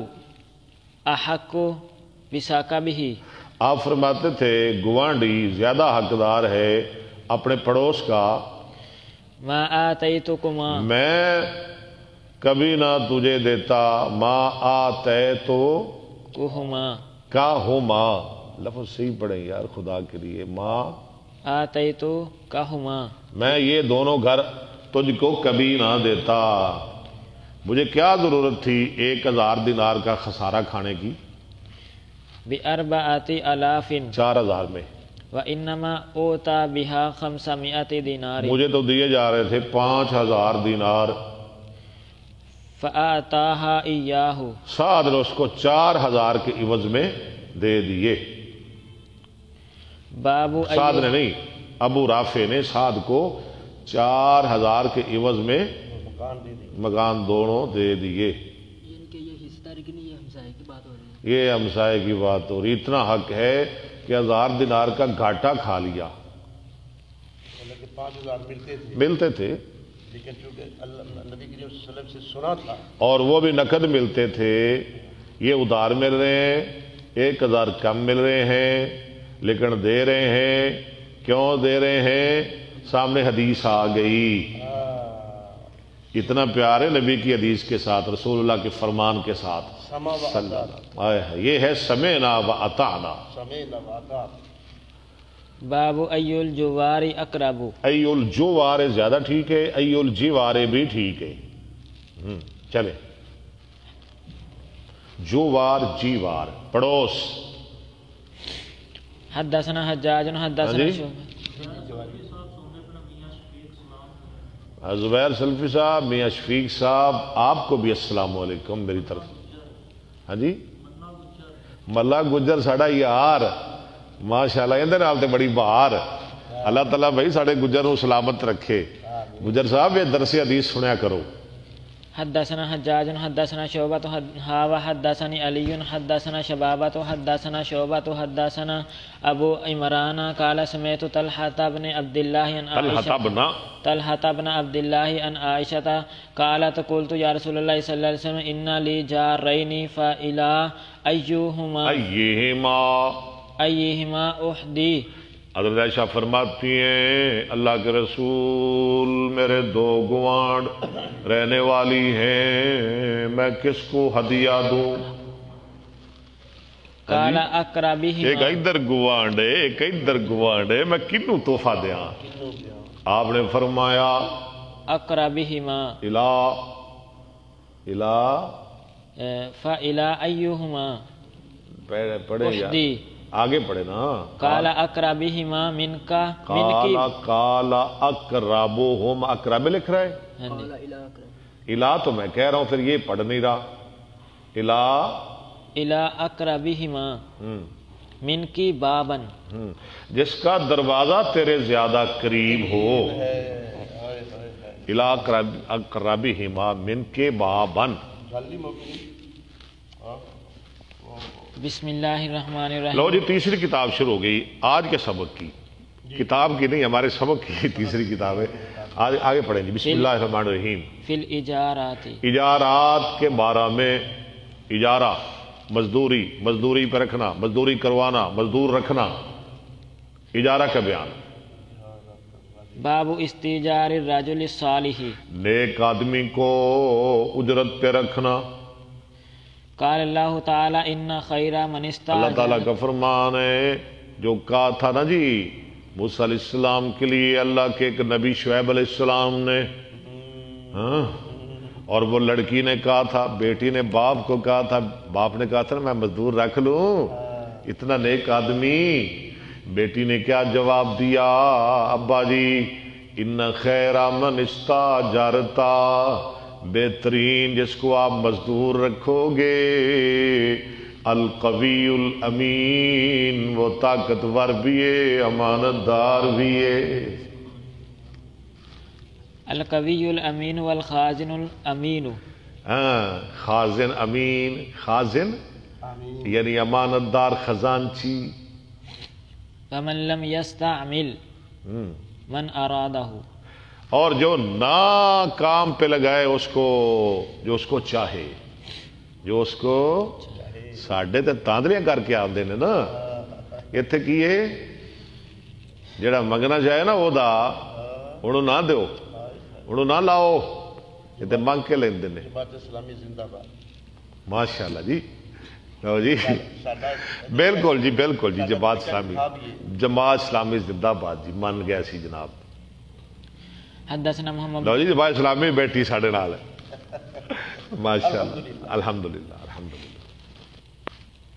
احق بثاقبہ، آپ فرماتے تھے گوانڈی زیادہ حقدار ہے اپنے پڑوس کا. ما آتیتکما، میں کبھی نہ تجھے دیتا. ما آتیتو کہما، کا ہما، لفظ صحیح پڑھیں یار خدا کے لیے. ما آتیتو کہما، میں یہ دونوں گھر تجھ کو کبھی نہ دیتا. مجھے کیا ضرورت تھی 1000 دینار کا خسارہ کھانے کی بأربعۃ آلاف 4000 میں. وانما اوتا بها 500 دینار. مجھے تو دیے جا رہے تھے 5000 دینار. فآتاها ایاہ، سعد نے اس کو 4000 کے عوض میں دے دیے. باب سعد نے نہیں، ابو رافع نے سعد کو 4000 کے عوض میں مکان دونوں دے دیے. یہ حصہ داری کی نہیں، یہ ہمسائے کی بات ہو رہی ہے. یہ ہمسائے کی بات ہو رہی. اتنا حق ہے کہ 1000 دینار کا گھاٹا کھا لیا. 5000 ملتے تھے، ملتے تھے لیکن چونکہ نبی کریم صلی اللہ علیہ وسلم سے سنا تھا، اور وہ بھی نقد ملتے تھے. یہ ادھار مل رہے ہیں، 1000 کم مل رہے ہیں لیکن دے رہے ہیں. کیوں دے رہے ہیں؟ سامنے حدیث آ گئی. اتنا پیار ہے نبی کی حدیث کے ساتھ، رسول اللہ کے فرمان کے ساتھ. یہ ہے سمعنا و اطعنا. باب ای الجوار اقرب. ای الجوار زیادہ ٹھیک ہے، ای الجوار بھی ٹھیک ہے. چلے جوار جیوار پڑوس. حدثنا حجاج حدثنا زبیر سلفی صاحب، میاں شفیق صاحب، آپ کو بھی السلام علیکم میری طرف. ہاں جی، ملا گجر ساڑا یار ماشاءاللہ، اندر نال تے بڑی بہار. اللہ تعالیٰ بھائی ساڑے گجر نو سلامت رکھے. گجر صاحب یہ درس حدیث سنیا کرو. حدثنا حجاج حدثنا شعبۃ حدثني علي حدثنا شبابۃ حدثنا شعبۃ حدثنا ابو عمران قال سمعت طلحة بن عبد الله عن طلحة بن عبد الله عن عائشة قالت قلت يا رسول الله صلى الله عليه وسلم ان لي جارين فإلى أيهما أحدي. حضرت عائشہ فرماتی ہیں اللہ کے رسول میرے 2 گوانڈ رہنے والی ہیں، میں کس کو ہدیہ دوں؟ قال اقربہما، ایک ادھر گوانڈ ہے ایک ادھر گوانڈ ہے، میں کنوں تحفہ دیاں؟ آپ نے فرمایا اقربہما الہ فإلى أيهما پڑھے أحدي. آگے پڑھے نا. قال اقربہما منک قال اقربہم، اقرب لکھ رہا ہے. الہ تو میں کہہ رہا ہوں پھر یہ پڑھ نہیں رہا. الى اقربہما منک بابا، جس کا دروازہ تیرے زیادہ قریب ہو. الى اقربہما منک بابا. بسم اللہ الرحمن الرحیم. لو جی تیسری کتاب شروع ہو گئی آج کے سبق کی. کتاب کی نہیں، ہمارے سبق کی تیسری کتاب ہے. آگے پڑھیں جی. بسم اللہ الرحمن الرحیم. فی الاجارات، اجارات کے بارے میں. اجارہ مزدوری پہ رکھنا، مزدوری کروانا، مزدور رکھنا، اجارہ کا بیان. باب استیجار الرجل الصالح، نیک آدمی کو اجرت پہ رکھنا. قال اللہ تعالی ان خیر من اللہ استاجر. تعالیٰ کا فرمان ہے جو کہا تھا نا جی موسیٰ علیہ السلام کے لیے اللہ کے ایک نبی شعیب علیہ السلام نے، اور وہ لڑکی نے کہا تھا، بیٹی نے باپ کو کہا تھا، باپ نے کہا تھا نا میں مزدور رکھ لوں، اتنا نیک آدمی، بیٹی نے کیا جواب دیا؟ ابا جی ان خیر من استاجرتا، بہترین جس کو آپ مزدور رکھو گے، القوی الامین، وہ طاقتور بھی ہے امانت دار بھی ہے۔ القوی الامین والخازن الامین، ہاں خازن امین، خازن یعنی امانت دار خزانچی۔ فمن لم یستعمل من ارادہ، اور جو نہ کام پہ لگائے اس کو، جو اس کو چاہے، جو اس کو ساڈے تے تاندریاں کر کے آندے نے نا اتنے کیے جڑا منگنا چاہے نا وہ دا انہوں نہ دیو، انہوں نہ لاؤ، یہ تے منگ کے لیندے نے۔ جماعت اسلامی زندہ باد۔ ماشاءاللہ جی، لو جی بالکل جی، بالکل جی، جماعت اسلامی، جماعت اسلامی زندہ باد جی، من گیا سی جناب۔ حدثنا محمد، لو جی جماعت اسلامی بیٹھی ساڈے نال ہے، ماشاءاللہ الحمدللہ الحمدللہ۔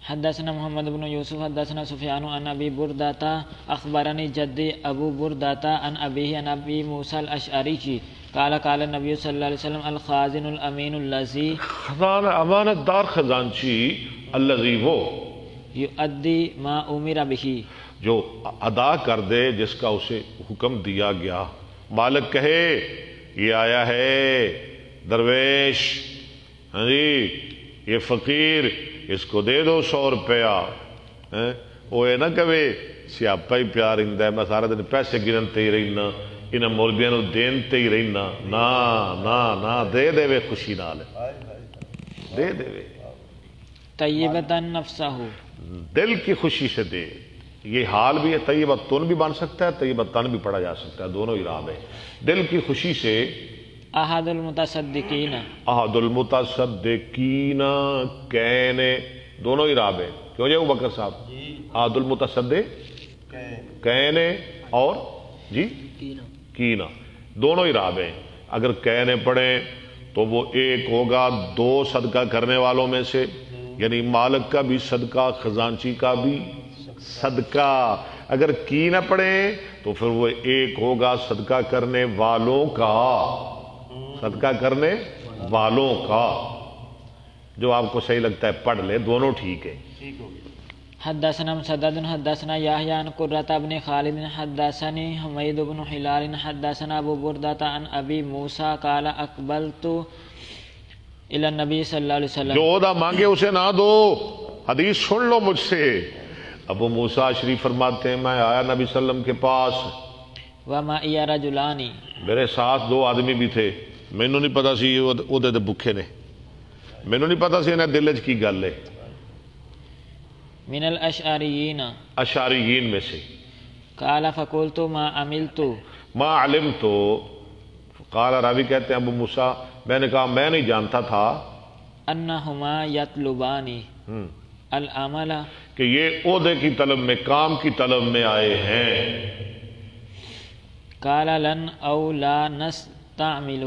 حدثنا محمد بن یوسف حدثنا سفیان عن ابی بردۃ اخبرنی جدی ابو بردۃ عن ابیہ عن ابی موسیٰ الاشعری قال قال النبی صلی اللہ علیہ وسلم الخازن الامین الذی، امانت دار خزانچی، الذی وہ یؤدی ما امر بہ، جو ادا کر دے جس کا اسے حکم دیا گیا۔ مالک کہے یہ آیا ہے درویش، ہاں جی یہ فقیر، اس کو دے دو 100 روپیہ، وہ یہ نہ کہے سیاپا ہی پیار رہتا ہے، میں سارا دن پیسے گنتے ہی رہنا، انہاں مولویاں نو دینتے ہی رہنا، نہ نہ نہ، دے دے وے خوشی نال، دے دے وے طیبۃ نفسہ، دل کی خوشی سے دے۔ یہ حال بھی ہے، طیبۃن بھی بن سکتا ہے، طیبۃن بھی پڑھا جا سکتا ہے، دونوں اعراب ہے۔ دل کی خوشی سے، احد المتصدقین، احد المتصدقین، کہنے دونوں اعراب ہے، کیوں جی ابو بکر صاحب؟ احد المتصدق کہنے اور جی کینا، دونوں اعراب ہیں۔ اگر کہنے پڑھیں تو وہ ایک ہوگا 2 صدقہ کرنے والوں میں سے، یعنی مالک کا بھی صدقہ، خزانچی کا بھی صدقہ۔ اگر کی نہ پڑھیں تو پھر وہ ایک ہوگا صدقہ کرنے والوں کا، صدقہ کرنے والوں کا۔ جو آپ کو صحیح لگتا ہے پڑھ لے، دونوں ٹھیک ہے۔ حدثنا مسدد حدثنا یحیی عن قرۃ بن خالد حدثنی حمید بن ہلال حدثنا ابو بردۃ عن ابی موسیٰ قال اقبلت الی النبی صلی اللہ علیہ وسلم، جو عہدہ مانگے اسے نہ دو، حدیث سن لو مجھ سے۔ ابو موسیٰ شریف فرماتے ہیں میں آیا نبی صلی اللہ علیہ وسلم کے پاس، ومعی رجلان، میرے ساتھ 2 آدمی بھی تھے، مینوں نہیں پتا سی وہ دے بھوکے نے، مینوں نہیں پتا سی انہیں دل وچ کی گل ہے۔ من الاشعریین، اشعریین میں سے۔ قال فقلت ما عملت، ما علمت، قال راوی کہتے ہیں ابو موسیٰ میں نے کہا میں نہیں جانتا تھا انہما یطلبان العمل، کہ یہ عہدے کی طلب میں، کام کی طلب میں آئے ہیں۔ قال لن او لا نستعمل،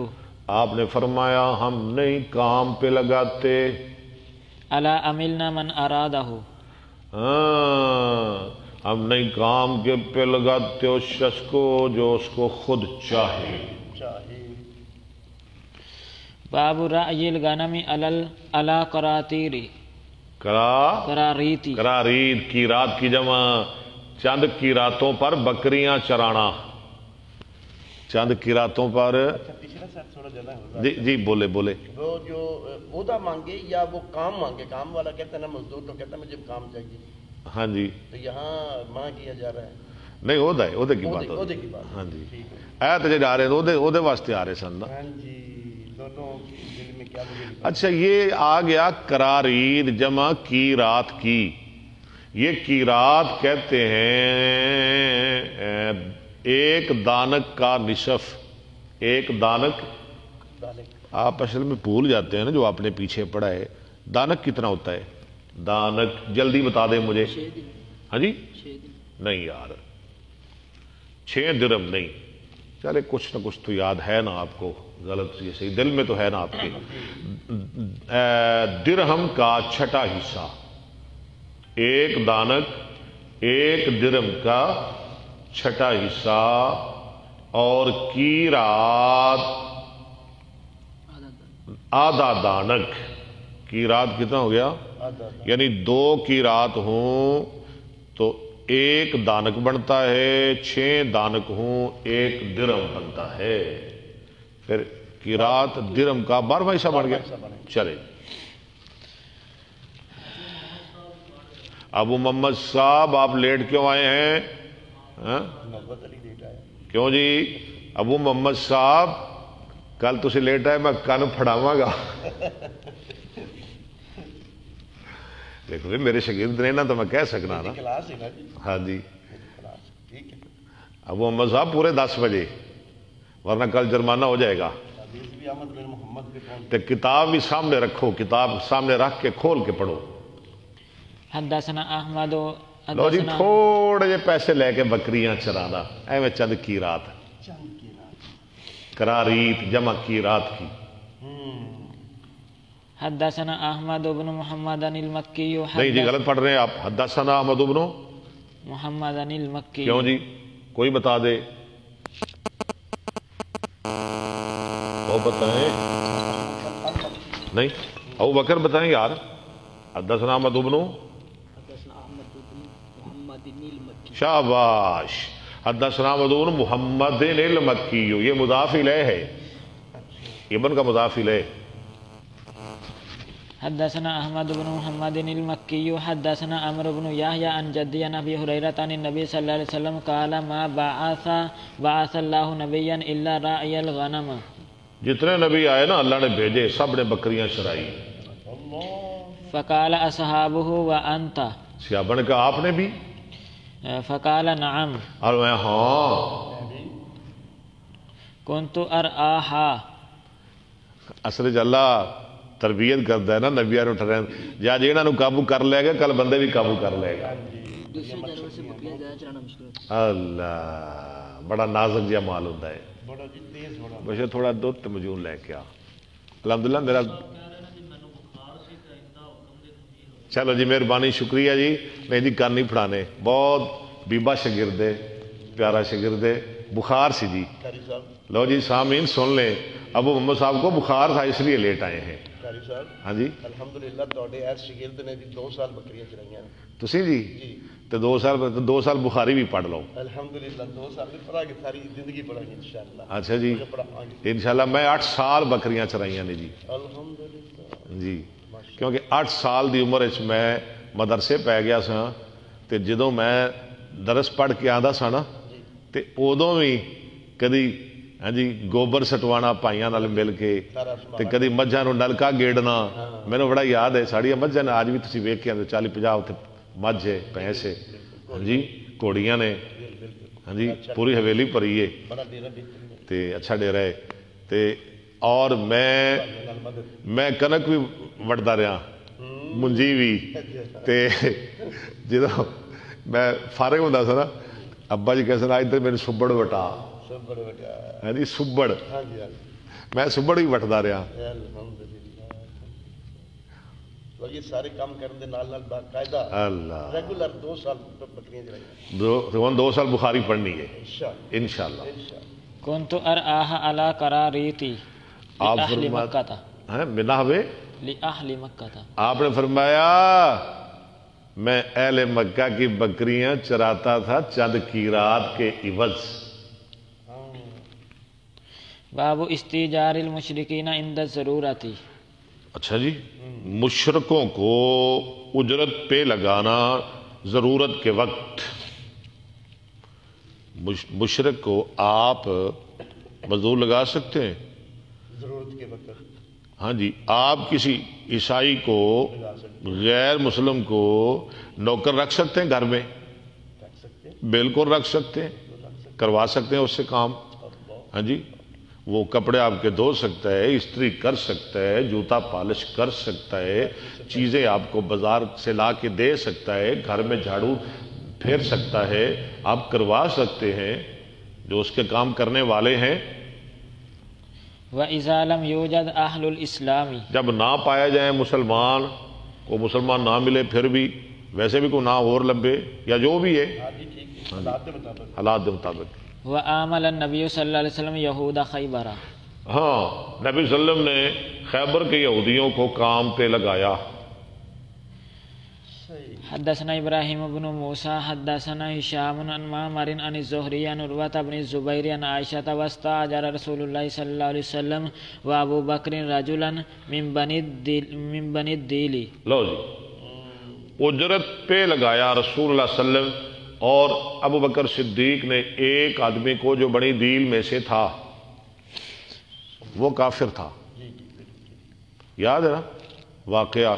آپ نے فرمایا ہم نہیں کام پہ لگاتے، الا عملنا من ارادہ، ہاں ہم نہیں کام کے پہ لگاتے اس شخص کو جو اس کو خود چاہے۔ باب رعی الغنم علی قراتیر، قراریتی، قرارید کی رات کی جمع، چند کی راتوں پر بکریاں چرانا، چند کی راتوں پر، پچھلا ساتھ تھوڑا جانا ہوگا۔ جی جی بولے بولے۔ وہ جو عہدہ مانگے یا وہ کام مانگے، کام والا کہتا ہے نا مزدور تو کہتا ہے مجھے کام چاہیے، ہاں جی، تو یہاں منع کیا جا رہا ہے نہیں عہدہ ہے، عہدے کی بات عہدے کی بات۔ ہاں جی، ٹھیک ہے، آیت جڑے آ رہے ہیں عہدے واسطے آ رہے سن نا۔ ہاں جی، دونوں دل میں کیا مجھے اچھا یہ آ گیا قرارید جمع کی رات کی، یہ کی رات کہتے ہیں ایک دانک کا نصف، ایک دانک، آپ اصل میں بھول جاتے ہیں نا جو آپ نے پیچھے پڑھا ہے، دانک کتنا ہوتا ہے؟ دانک جلدی بتا دیں مجھے۔ ہاں جی، نہیں یار 6 درہم نہیں، چلے کچھ نہ کچھ تو یاد ہے نا آپ کو، غلط یہ صحیح دل میں تو ہے نا آپ کے. درہم کا چھٹا حصہ، ایک دانک ایک درہم کا چھٹا حصہ، اور قیرات آدھا دانک. قیرات کتنا ہو گیا؟ یعنی 2 قیرات ہوں تو 1 دانک بنتا ہے، 6 دانک ہوں 1 درہم بنتا ہے. پھر قیرات درہم کا 12واں حصہ بن گیا. چلے ابو محمد صاحب آپ لیٹ کیوں آئے ہیں؟ کیوں جی ابو محمد صاحب کل تسی لیٹ آئے، میں کن پھڑاواں گا. دیکھو میرے شاگرد نے نا تو میں کہہ سکنا نا. ہاں جی ابو محمد صاحب پورے 10 بجے، ورنہ کل جرمانہ ہو جائے گا. تو کتاب بھی سامنے رکھو، کتاب سامنے رکھ کے کھول کے پڑھو. حدثنا احمد لو جی تھوڑے جے پیسے لے کے بکریاں چرانا، ایویں چند کی رات کراریت جمع کی رات کی. حدثنا احمد بن محمد المکی. نہیں جی غلط پڑھ رہے ہیں آپ. حدثنا احمد بن محمد المکی. کیوں جی کوئی بتا دے، وہ بتائیں. نہیں ابو بکر بتائیں یار. حدثنا احمد بن شاباش. حدثنا احمد بن محمد المکی، یہ مضاف الیہ ہے، ابن کا مضاف الیہ. حدثنا احمد بن محمد المکی حدثنا عمرو بن یحیی عن جدی عن ابی ہریرہ عن النبی صلی اللہ علیہ وسلم قال ما بعث اللہ نبیا الا راعی الغنم. جتنے نبی آئے نا اللہ نے بھیجے سب نے بکریاں چرائی. فقال اصحابہ وانت، صحابہ نے کہا آپ نے بھی؟ فقال نعم. اور میں ہاں. کنت ارآہا. اصل اللہ تربیت کرتا ہے نا نبیاں نو ٹرین جا جیڑا نو قابو کر لے گا کل بندے بھی قابو کر لے گا. اللہ بڑا نازک جہا مال ہوتا ہے. بشے تھوڑا دودھ مجون لے کے آ. الحمدللہ میرا چلو جی مہربانی شکریہ جی. نہیں جی کان نہیں پھڑانے. بہت بیبا شاگرد ہے، پیارا شاگرد ہے. بخار سی جی. لو جی سامعین سن لیں، ابو محمد صاحب کو بخار تھا اس لیے لیٹ آئے ہیں. ہاں جی الحمدللہ تواڈے اس شاگرد نے 2 سال بکریاں چرائیاں. تسی جی تو 2 سال بخاری بھی پڑھ لو. الحمدللہ 2 سال پڑھا کے ساری زندگی پڑھیں گے انشاءاللہ. اچھا جی انشاءاللہ. میں 8 سال بکریاں چرائیاں نے جی. الحمدللہ جی کیونکہ 8 سال دی عمر وچ میں مدرسے پی گیا سا تے جدوں میں درس پڑھ کے آندا سا نا تے ادوں بھی کدی ہاں جی گوبر سٹوانا پائیاں نال مل کے تے کدی مجھاں نو نلکا گیڑنا. مینوں بڑا یاد ہے ساڑیاں مجھاں نے اج بھی تسی ویکھ کے 40-50 اتنے مجھ ہے بھینس ہے ہاں جی گھوڑیاں نے ہاں جی پوری حویلی بھری ہے تے اچھا ڈیرا ہے. تے اور میں کنک بھی وڈدا رہا منجی بھی. تے جدوں میں فارغ ہوندا سا نا ابا جی کہتے ہیں ادھر میرے سبڑ وٹا. ہاں جی سبڑ میں سبڑ بھی وٹدا رہا. یہ سارے کام کرنے نال باقاعدہ اللہ ریگولر 2 سال بکریاں چرائیاں. 2 سال بخاری پڑھنی ہے انشاءاللہ. کنت ارآہا علی قراریتی لأہل مکہ تھا. بنا ہوئے لأہل مکہ تھا. آپ نے فرمایا میں اہل مکہ کی بکریاں چراتا تھا چند قیرات کے عوض. باب استیجار المشرکین عند الضرورت. اچھا جی مشرکوں کو اجرت پہ لگانا ضرورت کے وقت. مشرک کو آپ مزدور لگا سکتے ہیں ضرورت کے وقت. ہاں جی آپ کسی عیسائی کو غیر مسلم کو نوکر رکھ سکتے ہیں گھر میں؟ بالکل رکھ سکتے ہیں. کروا سکتے ہیں اس سے کام. ہاں جی وہ کپڑے آپ کے دھو سکتا ہے، استری کر سکتا ہے، جوتا پالش کر سکتا ہے، چیزیں آپ کو بازار سے لا کے دے سکتا ہے، گھر میں جھاڑو پھیر سکتا ہے. آپ کروا سکتے ہیں جو اس کے کام کرنے والے ہیں. وَإِذَا لَمْ يُوجَدْ أَهْلُ الْإِسْلَامِ، جب نہ پایا جائیں مسلمان کو، مسلمان نہ ملے، پھر بھی ویسے بھی کوئی نہ اور لمبے یا جو بھی ہے ہاں جی ٹھیک ہے، حالات کے مطابق. حالات کے مطابق. وَآمَلَ النَّبِيُّ صلی اللہ علیہ وسلم یہود خیبر، ہاں نبی صلی اللہ علیہ وسلم نے خیبر کے یہودیوں کو کام پہ لگایا. حدثنا ابراہیم بن موسیٰ حدثنا ہشام عن معمر عن الزہری عن عروۃ بن الزبیر عن عائشہ واستأجر رسول اللہ صلی اللہ علیہ وسلم وابو بکر رجلا من بنی الدیل. لو جی، اجرت پہ لگایا رسول اللہ صلی اللہ علیہ وسلم اور ابو بکر صدیق نے ایک آدمی کو جو بنی دیل میں سے تھا، وہ کافر تھا. یاد ہے نا واقعہ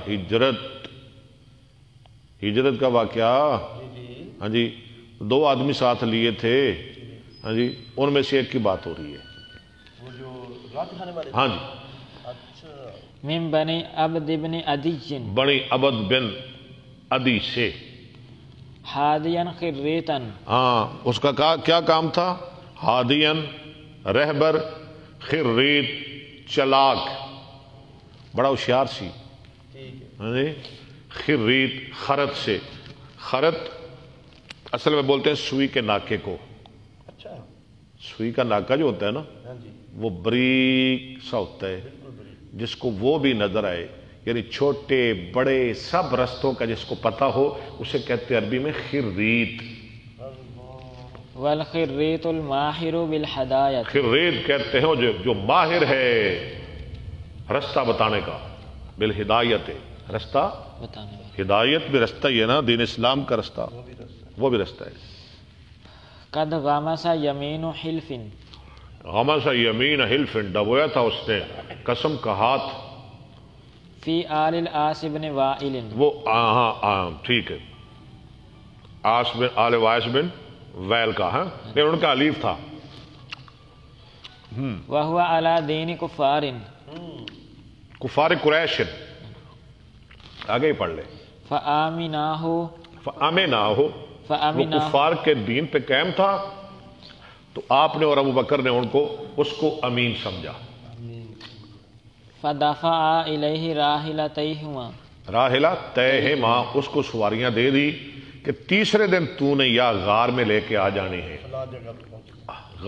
ہجرت کا واقعہ؟ ہاں جی، 2 آدمی ساتھ لیے تھے. ہاں جی، ان میں سے ایک کی بات ہو رہی ہے. وہ جو رات کھانے والے. ہاں جی، اچھا. من بنی عبد بن عدی بنی عبد بن عدی سے. ہادیا خریتا، ہاں، اس کا کیا کام تھا؟ ہادین، رہبر، خرید، چلاک، بڑا ہوشیار سی. ٹھیک ہے. ہاں جی، خرید، خرت سے. خرت اصل میں بولتے ہیں سوئی کے ناکے کو. اچھا. سوئی کا ناکا جو ہوتا ہے نا، ہاں جی وہ بریک سا ہوتا ہے، بالکل بڑی. جس کو وہ بھی نظر آئے، یعنی چھوٹے بڑے سب رستوں کا جس کو پتہ ہو، اسے کہتے ہیں عربی میں خرید. والخریت الماہر بالہدایت، خرید کہتے ہیں جو ماہر ہے رستہ بتانے کا، بالہدایت، رستہ بتانے والا. ہدایت بھی رستہ ہی ہے نا، دین اسلام کا رستہ، وہ بھی رستہ. وہ بھی رستہ ہے. قد غمس یمین حلف، غمس یمین حلف، ڈبویا تھا اس نے قسم کا ہاتھ. فی آل العاص بن وائل، وہ ہاں ٹھیک ہے، آس بن آل وائس بن ویل کا، ہاں لیکن ان کا علیف تھا. وہو علی دین کفار، کفار قریش. آگے ہی پڑھ لے. فآمناہ، فآمناہ، وہ فآمناہ، کفار کے دین پہ قائم تھا، تو آپ نے اور ابو بکر نے اس کو امین سمجھا. فدفع الیہ راحلتیہما، راحلہ تیہما، اس کو سواریاں دے دی کہ تیسرے دن تو نے یا غار میں لے کے آ جانی ہے. فلاں جگہ پہ پہنچے.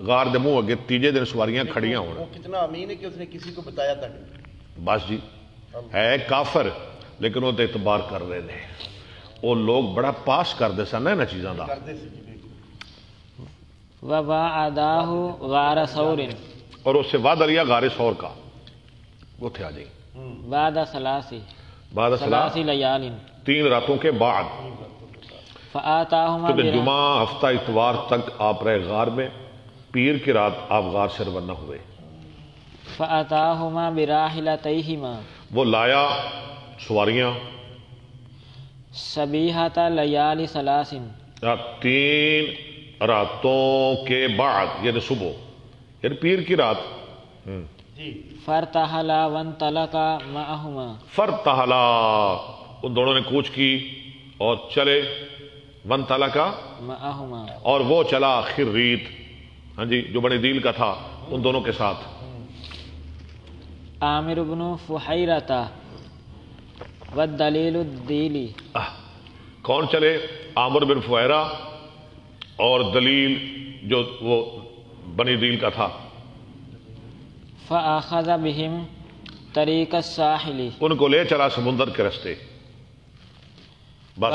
غار دے منہ اگے تیجے دن سواریاں کھڑیاں ہونا. وہ کتنا امین ہے کہ اس نے کسی کو بتایا تھا. بس جی، ہے کافر لیکن وہ تو اعتبار کر رہے ہیں. وہ لوگ بڑا پاس کر دے سن نا چیزاں دا. کردے سی. وواعداہ غار ثور، اور اس سے وعدہ لیا غار ثور کا. وہ تھے آ جائیں بعد ثلاثی بعد ثلاثی لیال، 3 راتوں کے بعد. فآتاہما تو جمعہ ہفتہ اتوار تک آپ رہے غار میں، پیر کی رات آپ غار سے روانہ ہوئے. فآتاہما براحلتیہما، وہ لایا سواریاں صبیحۃ لیال ثلاث، 3 راتوں کے بعد، یعنی صبح، یعنی پیر کی رات. جی. فارتحلا وانطلقا معہما، فرتحلا، ان دونوں نے کوچ کی اور چلے. وانطلقا، معہما، اور وہ چلا خرید، ہاں جی، جو بنی دیل کا تھا، ان دونوں کے ساتھ. عامر بن فحیرۃ والدلیل الدیلی، کون چلے؟ عامر بن فہیرہ اور دلیل جو وہ بنی دیل کا تھا. فأخذ بهم طریق الساحل، ان کو لے چلا سمندر کے رستے. بس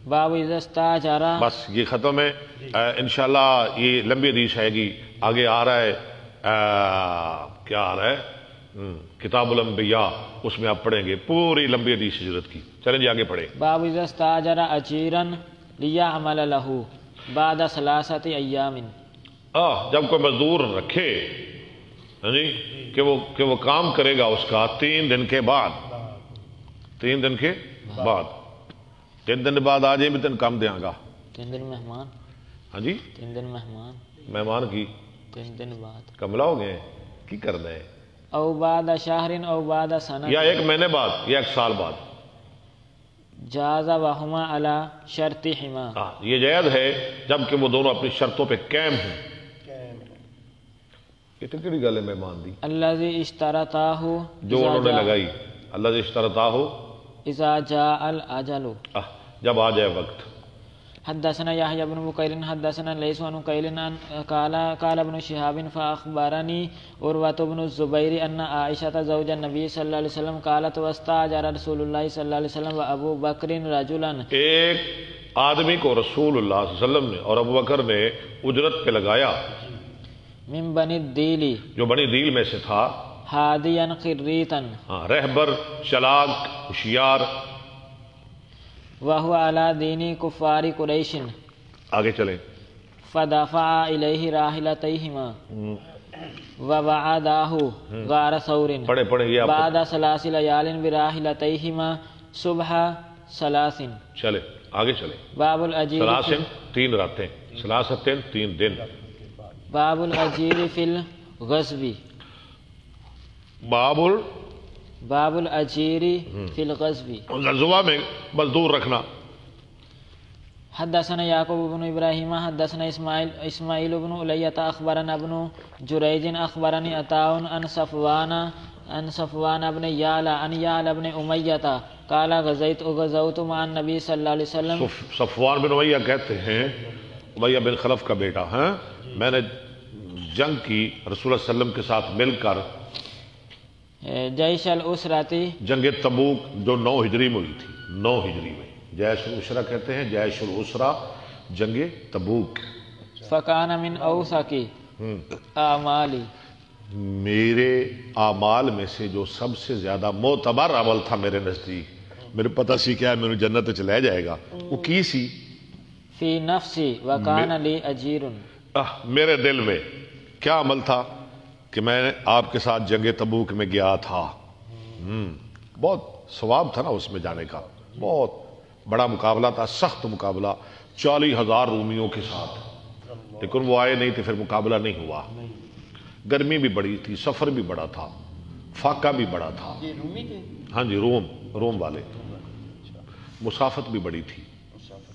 باب اذا استاجر، بس یہ ختم ہے. انشاءاللہ یہ لمبی حدیث آئے گی، آگے آ رہا ہے کیا آ رہا ہے؟ کتاب الانبیاء، اس میں آپ پڑھیں گے پوری لمبی حدیث ہجرت کی. چلیں جی آگے پڑھیں. باب اذا استاجر اجیرا لیعمل له بعد 3 ایام، جب کوئی مزدور رکھے، ہاں جی، کہ وہ کام کرے گا اس کا 3 دن کے بعد. 3 دن کے بعد، 3 دن بعد آ جائیں بھی تین کام دیا گا. 3 دن مہمان، ہاں جی، 3 دن مہمان، مہمان کی 3 دن بعد، کملا ہو گئے کی کرنا ہے، او بعد شہر او بعد سنہ، یا 1 مہینے بعد یا 1 سال بعد. جاز وہما علی شرطہما، یہ جائز ہے جب کہ وہ دونوں اپنی شرطوں پہ قائم ہوں. یہ تو کہڑی گل ہے مہمان دی الذي اشترطاه جو انہوں نے لگائی، اللہ سے اشترطا ہو اذا جاء الاجل. جب آ جائے وقت. حدثنا يحيى بن بكير حدثنا ليس عن قيل قال ابن شهاب فأخبرني عروة بن الزبير أن عائشة زوج النبي صلى الله عليه وسلم قالت واستأجر رسول الله صلى الله عليه وسلم وأبو بكر رجلا. ایک آدمی کو رسول اللہ صلی اللہ علیہ وسلم نے اور ابو بکر نے اجرت پہ لگایا من بني الديل جو بنی دیل میں سے تھا، هاديا خريتا رہبر، چلاک، ہوشیار. وهو على دين كفار قريش. آگے چلیں. فدفع إليه راحلتيهما ووعداه غار ثور پڑھیں یہ آپ بعد 3 ليال براحلتيهما صبح 3. چلیں آگے چلیں. باب الأجير سلاسن 3 راتیں، سلاستن 3 دن. باب الأجير في الغزو. باب الأجير في الغزو. غزوہ میں مزدور رکھنا. حدثنا يعقوب بن إبراهيم حدثنا إسماعيل بن ألية أخبرنا ابن جريج أخبرني عطاء عن صفوان بن يعلى عن يعلى بن أمية قال غزوت مع النبي صلى الله عليه وسلم. صفوان بن امیہ کہتے ہیں، امیہ بن خلف کا بیٹا، میں نے جنگ کی رسول اللہ علیہ وسلم کے ساتھ مل کر جیش الاسرتی، جنگ تبوک جو 9 ہجری میں ہوئی تھی. 9 ہجری میں جیش الاسرہ کہتے ہیں، جیش الاسرہ جنگ تبوک. فکان من اوثق اعمالی، میرے اعمال میں سے جو سب سے زیادہ معتبر عمل تھا میرے نزدیک، میرے پتہ سی کیا ہے میرے جنت چلے جائے گا، وہ کی سی؟ فی نفسی وکان لی اجیر. میرے دل میں کیا عمل تھا کہ میں آپ کے ساتھ جنگ تبوک میں گیا تھا. بہت ثواب تھا نا اس میں جانے کا، بہت بڑا مقابلہ تھا، سخت مقابلہ 40,000 رومیوں کے ساتھ، لیکن وہ آئے نہیں تھے، پھر مقابلہ نہیں ہوا. گرمی بھی بڑی تھی، سفر بھی بڑا تھا، فاقہ بھی بڑا تھا. ہاں جی، روم والے، مسافت بھی بڑی تھی.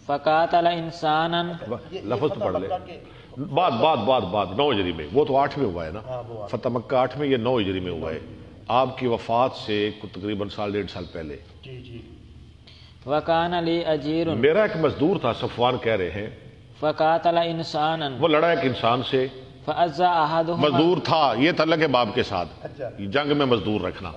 فقاتل انسانا، لفظ پڑھ لے. بعد 9 ہجری میں، وہ تو 8 میں ہوا ہے نا، فتح مکہ 8 میں، یہ 9 ہجری میں ہوا ہے، آپ کی وفات سے تقریباً 1.5 سال پہلے. وکان لی اجیر، میرا ایک مزدور تھا، صفوان کہہ رہے ہیں. فقاتل انسانا، وہ لڑا ایک انسان سے، فاذا احدهما، مزدور تھا، یہ تعلق ہے باب کے ساتھ، جنگ میں مزدور رکھنا.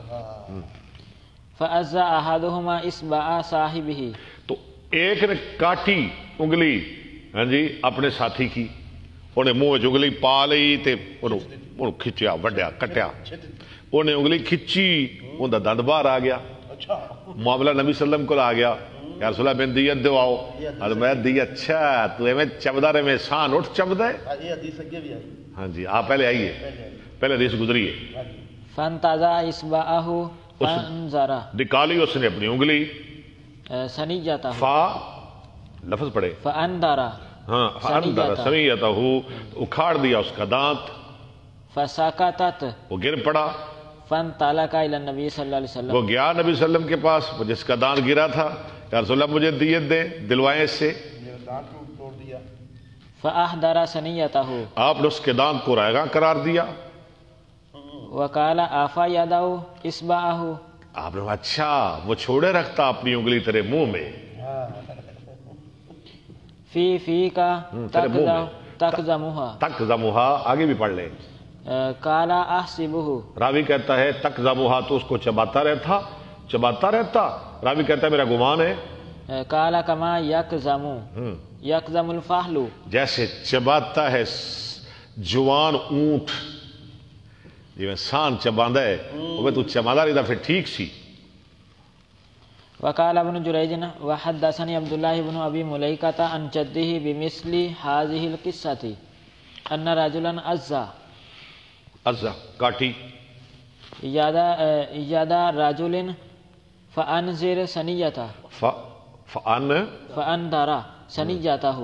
فاذا احدهما اصبع صاحبه، تو ایک نے کاٹی انگلی، ہاں جی، اپنے ساتھی کی، انہیں منہ چنگلی پا لئی تے انہوں کھچیا، وڈیا، کٹیا. انہیں انگلی کھچی، ان دا دند باہر آ گیا. معاملہ نبی صلی اللہ علیہ وسلم کو آ گیا، یا رسول اللہ میں دیت دو آؤ. اور میں دی اچھا تو میں چبدا رہے میں سان اٹھ چبدا ہے. ہاں جی، آپ پہلے آئیے، پہلے حدیث گزری ہے. فانتزع اصبعه فانظر، نکالی اس نے اپنی انگلی، سنیجتہ، فا لفظ پڑھے، فاندر، ہاں، فاندر سمیتہ، اکھاڑ دیا اس کا دانت، فسکتت، وہ گر پڑا. فانطلق الی النبی صلی اللہ علیہ وسلم، وہ گیا نبی صلی اللہ علیہ وسلم کے پاس، جس کا دانت گرا تھا، یا رسول اللہ مجھے دیت دیں، دلوائیں اس سے. فاحضر سنیتہ، آپ نے اس کے دانت کو رائیگاں قرار دیا. وقال آفا یدعو اصبعہ، آپ نے کہا اچھا وہ چھوڑے رکھتا اپنی انگلی تیرے منہ میں. فی کا تقزمہا، تقزمہا، آگے بھی پڑھ لیں. قال احسبہ، راوی کہتا ہے تقزمہا تو اس کو چباتا رہتا. راوی کہتا ہے میرا گمان ہے. قال کما یقزم الفحل، جیسے چباتا ہے جوان اونٹ، جی میں سان چباندہ ہے، وہ تو چباندہ رہتا پھر ٹھیک سی. وقال ابن جریج وحدثني عبد الله بن ابي مليكة عن جده بمثل هذه القصة ان رجلا عزا کاٹی، ایجاد رجل فانذر سنیته، فاندر سنیته،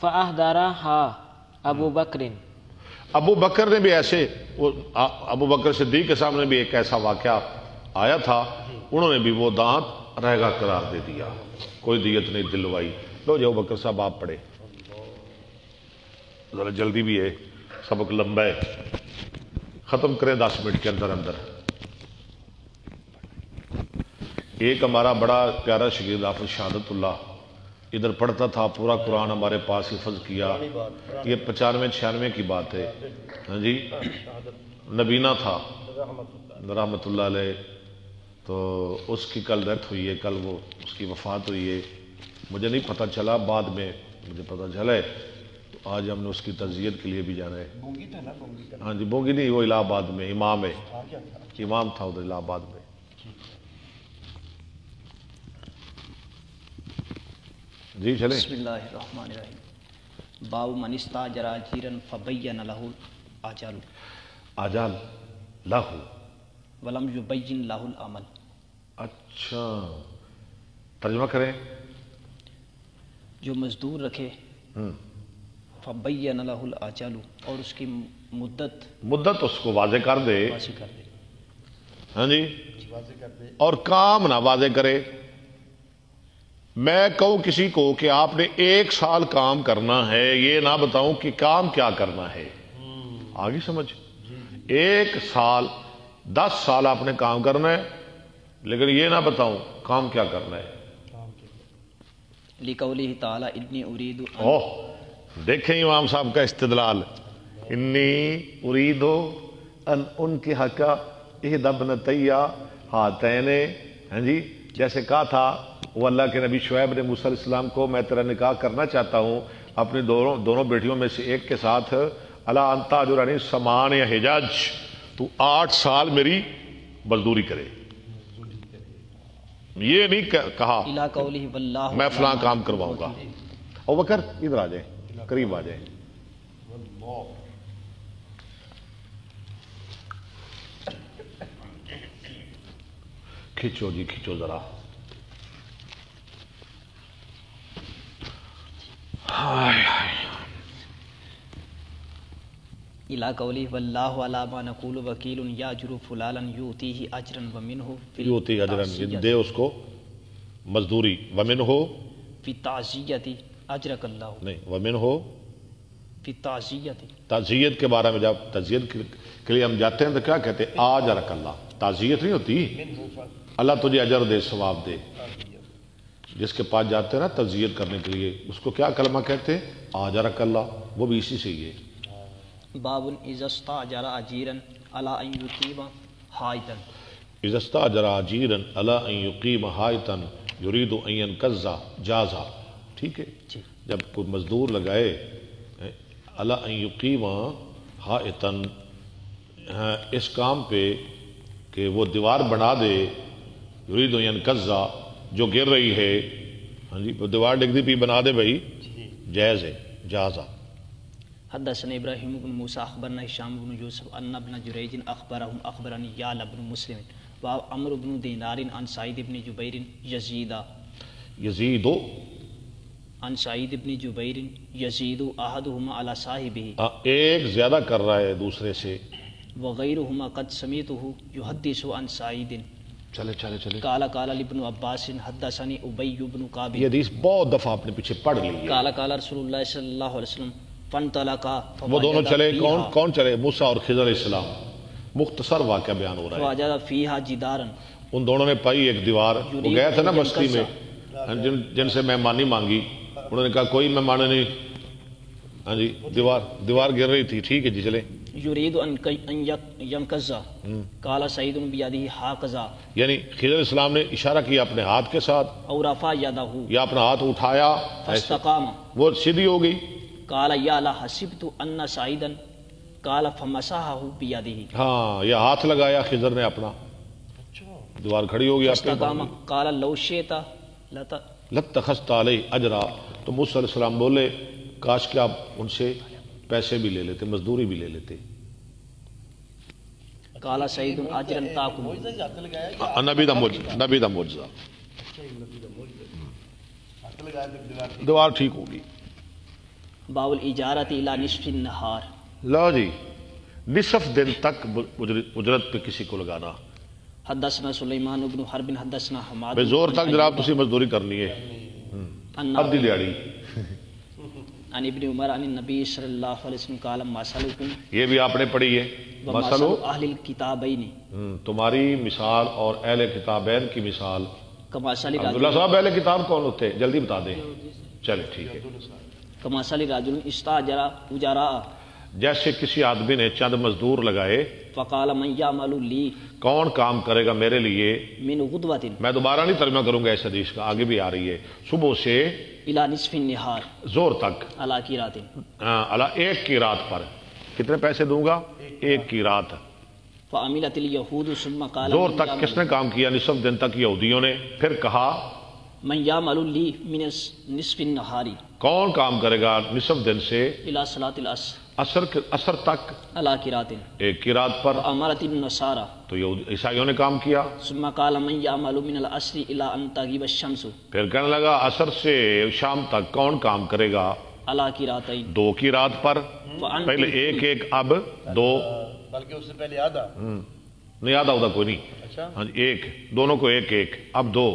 فاحضرها ابو بکر. ابو بکر نے بھی ایسے، ابو بکر صدیق کے سامنے بھی ایک ایسا واقعہ آیا تھا، انہوں نے بھی وہ دانت رہگا قرار دے دیا، کوئی دیت نہیں دلوائی. لو جاؤ بکر صاحب آپ پڑھے، ذرا جلدی بھی ہے. سبق لمبا ہے، ختم کریں 10 منٹ کے اندر اندر۔ ایک ہمارا بڑا پیارا شاگرد حافظ شہادت اللہ ادھر پڑھتا تھا، پورا قرآن ہمارے پاس حفظ کیا، یہ 95-96 کی بات ہے، ہاں جی، نبینا تھا رحمۃ اللہ علیہ، تو اس کی کل ڈیتھ ہوئی ہے، کل وہ اس کی وفات ہوئی ہے، مجھے نہیں پتہ چلا، بعد میں مجھے پتہ چلا ہے، تو آج ہم نے اس کی تعزیت کے لیے بھی جانا ہے۔ ہاں جی، بونگی نہیں، وہ الہ آباد میں امام ہے، امام تھا ادھر الہ آباد میں۔ جی چلیں۔ بسم اللہ الرحمن الرحیم۔ باب من استاجر اجیرا فبین له الاجل آجال لاہو، ولم یبین له العمل۔ اچھا ترجمہ کریں۔ جو مزدور رکھے فبین له الاجل، اور اس کی مدت اس کو واضح کر دے، واضح کر دے، ہاں جی، اور کام نہ واضح کرے۔ میں کہوں کسی کو کہ آپ نے 1 سال کام کرنا ہے، یہ نہ بتاؤں کہ کام کیا کرنا ہے، آگے سمجھ، 1 سال 10 سال آپ نے کام کرنا ہے، لیکن یہ نہ بتاؤں کام کیا کرنا ہے۔ لقولہ تعالی انی ارید اوہ دیکھیں امام صاحب کا استدلال، انی ارید ان انکحک احدی ابنتی ہاتین، ہاں جی، جیسے کہا تھا وہ اللہ کے نبی شعیب نے موسیٰ علیہ السلام کو، میں تیرا نکاح کرنا چاہتا ہوں اپنی دونوں بیٹیوں میں سے ایک کے ساتھ، الا ان تاجرنی 8 حجاج، تو 8 سال میری مزدوری کرے۔ یہ نہیں کہا الی قولہ واللہ میں فلاں کام کرواؤں گا۔ ابو بکر ادھر آ جائیں، قریب آ جائیں۔ کھینچو جی کھینچو ذرا۔ الی قولہ واللہ علی ما نقول وکیل یاجر فلانا یؤتیہ اجرا ومنہ یوتی اجرن، دے اس کو مزدوری، ومن ہو فی تعزیت اجرک اللہ، نہیں، ومن ہو فی تعزیت، تعزیت کے بارے میں جب تعزیت کے لیے ہم جاتے ہیں تو کیا کہتے ہیں؟ آجرک اللہ، تعزیت نہیں ہوتی، اللہ تجھے اجر دے، ثواب دے۔ جس کے پاس جاتے ہیں نا تعزیت کرنے کے لیے، اس کو کیا کلمہ کہتے ہیں؟ آجرک اللہ، وہ بھی اسی سے ہی ہے۔ باب اذا استاجر اجیرا علی ان یقیم حائطا، اذا استاجر اجیرا علی ان یقیم حائطا یرید ان ینقض جازا، ٹھیک ہے، جب کوئی مزدور لگائے علی ان یقیم حائطا، اس کام پہ کہ وہ دیوار بنا دے، یرید ان ینقض، جو گر رہی ہے، ہاں جی، وہ دیوار ڈگ دی پی بنا دے بھائی، جائز ہے، جازا۔ حدثنا ابراہیم بن موسیٰ اخبرنا ہشام بن یوسف ان ابن جریج اخبرهم اخبرنی یعلا بن مسلم و عمرو بن دینار عن سعید بن جبیر یزید عن سعید بن جبیر یزید احدهما علی صاحبہ، ایک زیادہ کر رہا ہے دوسرے سے، وغیرهما قد سمعته یحدث عن سعید چلے قال قال ابن عباس حدثني ابی بن کعب، یہ حدیث بہت دفعہ آپ نے پیچھے پڑھ لی ہے۔ قال قال رسول اللہ صلی اللہ علیہ وسلم فانطلقا، وہ دونوں چلے، کون چلے؟ موسیٰ اور خضر علیہ السلام۔ مختصر واقعہ بیان ہو رہا ہے۔ فوجد فیہا جدارا، ان دونوں نے پائی ایک دیوار، وہ گئے تھے نا بستی میں، جن سے مہمانی مانگی، انہوں نے کہا کوئی مہمان نہیں، ہاں جی، دیوار گر رہی تھی، ٹھیک ہے جی چلیں۔ یرید ان ینقض، قال سعید بیدہ ہاکذا، یعنی خضر علیہ السلام نے اشارہ کیا اپنے ہاتھ کے ساتھ، اور رفع یدہ یا اپنا ہاتھ اٹھایا ایسے، فاستقام، وہ سیدھی ہو گئی۔ قال یا لا حسبت ان سعیدا قال فمسحہ بیدہ، ہاں، یہ ہاتھ لگایا خضر نے اپنا، دیوار کھڑی ہو گئی آپ کے، فاستقام قال لو شئت لاتخذت علیہ اجرا، تو موسیٰ علیہ السلام بولے کاش کہ آپ ان سے پیسے بھی لے لیتے، مزدوری بھی لے لیتے۔ قال سعید اجرا تاکم، نبی دا معجزہ، دیوار ٹھیک ہوگی۔ باب الاجارۃ الی نصف النہار، لو جی، نصف دن تک اجرت پہ کسی کو لگانا، حدثنا سلیمان بن حرب حدثنا حماد بے زور تک جناب تسی مزدوری کرنی ہے، ان ادھی دیہڑی، عن ابن عمر عن النبی صلی اللہ علیہ وسلم قال مثلکم یہ بھی آپ نے پڑھی ہے، ومثل مثل اہل الکتابین تمہاری مثال اور اہل کتابین کی مثال. کمثل عبداللہ صاحب اہل کتاب کون ہوتے ہیں؟ جلدی بتا دیں. چلے ٹھیک ہے. کمثل رجل استاجر اجراء جیسے کسی آدمی نے چند مزدور لگائے، فقال من یعمل لی کون کام کرے گا میرے لیے. من غدوۃ میں دوبارہ نہیں ترجمہ کروں گا اس حدیث کا، آگے بھی آ رہی ہے. صبح سے الی نصف النہار زور تک، علی قرات اللہ ایک کی رات پر کتنے پیسے دوں گا؟ ایک کی رات. فعملت الیہود ثم قال زور من تک یعمل کس نے کام کیا؟ نصف دن تک یہودیوں نے. پھر کہا من یعمل لی من نصف النہار کون کام کرے گا نصف دن سے الی صلاۃ العصر عصر تک علی قرات ایک کی رات پر. فامرت النصارى تو عیسائیوں نے کام کیا. ثم قال من يعمل من العصر الى ان تغيب الشمس پھر کہنے لگا عصر سے شام تک کون کام کرے گا؟ على قراتين دو کی رات پر. فأنتم پہلے ایک ایک اب دو، بلکہ اس سے پہلے آدھا. نہیں آدھا ہوتا کوئی نہیں. اچھا ہاں جی ایک، دونوں کو ایک ایک اب دو.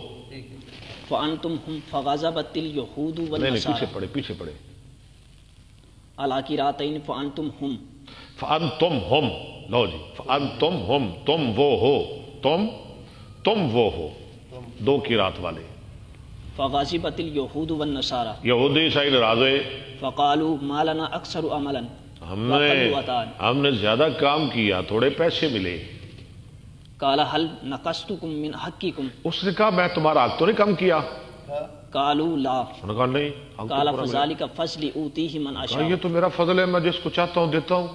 فانتم هم فغضبت اليهود نہیں نہیں پیچھے والنصارى پڑے پیچھے پڑے. على قراتين فانتم هم فانتم ہم، لو جی فانتم ہم، تم وہ ہو، تم وہ ہو، دو کی رات والے. فغضبت اليهود والنصارى یہودی عیسائی ناراض ہوئے. فقالوا ما لنا اكثر عملا ہم نے زیادہ کام کیا، تھوڑے پیسے ملے. قال هل نقصتكم من حقكم اس نے کہا میں تمہارا حق تو نہیں کم کیا. قالوا لا انہوں نے کہا نہیں حق تو قال پورا ملا. فذلك فضل اوتيه من کہا اشاء. یہ تو میرا فضل ہے، میں جس کو چاہتا ہوں دیتا ہوں.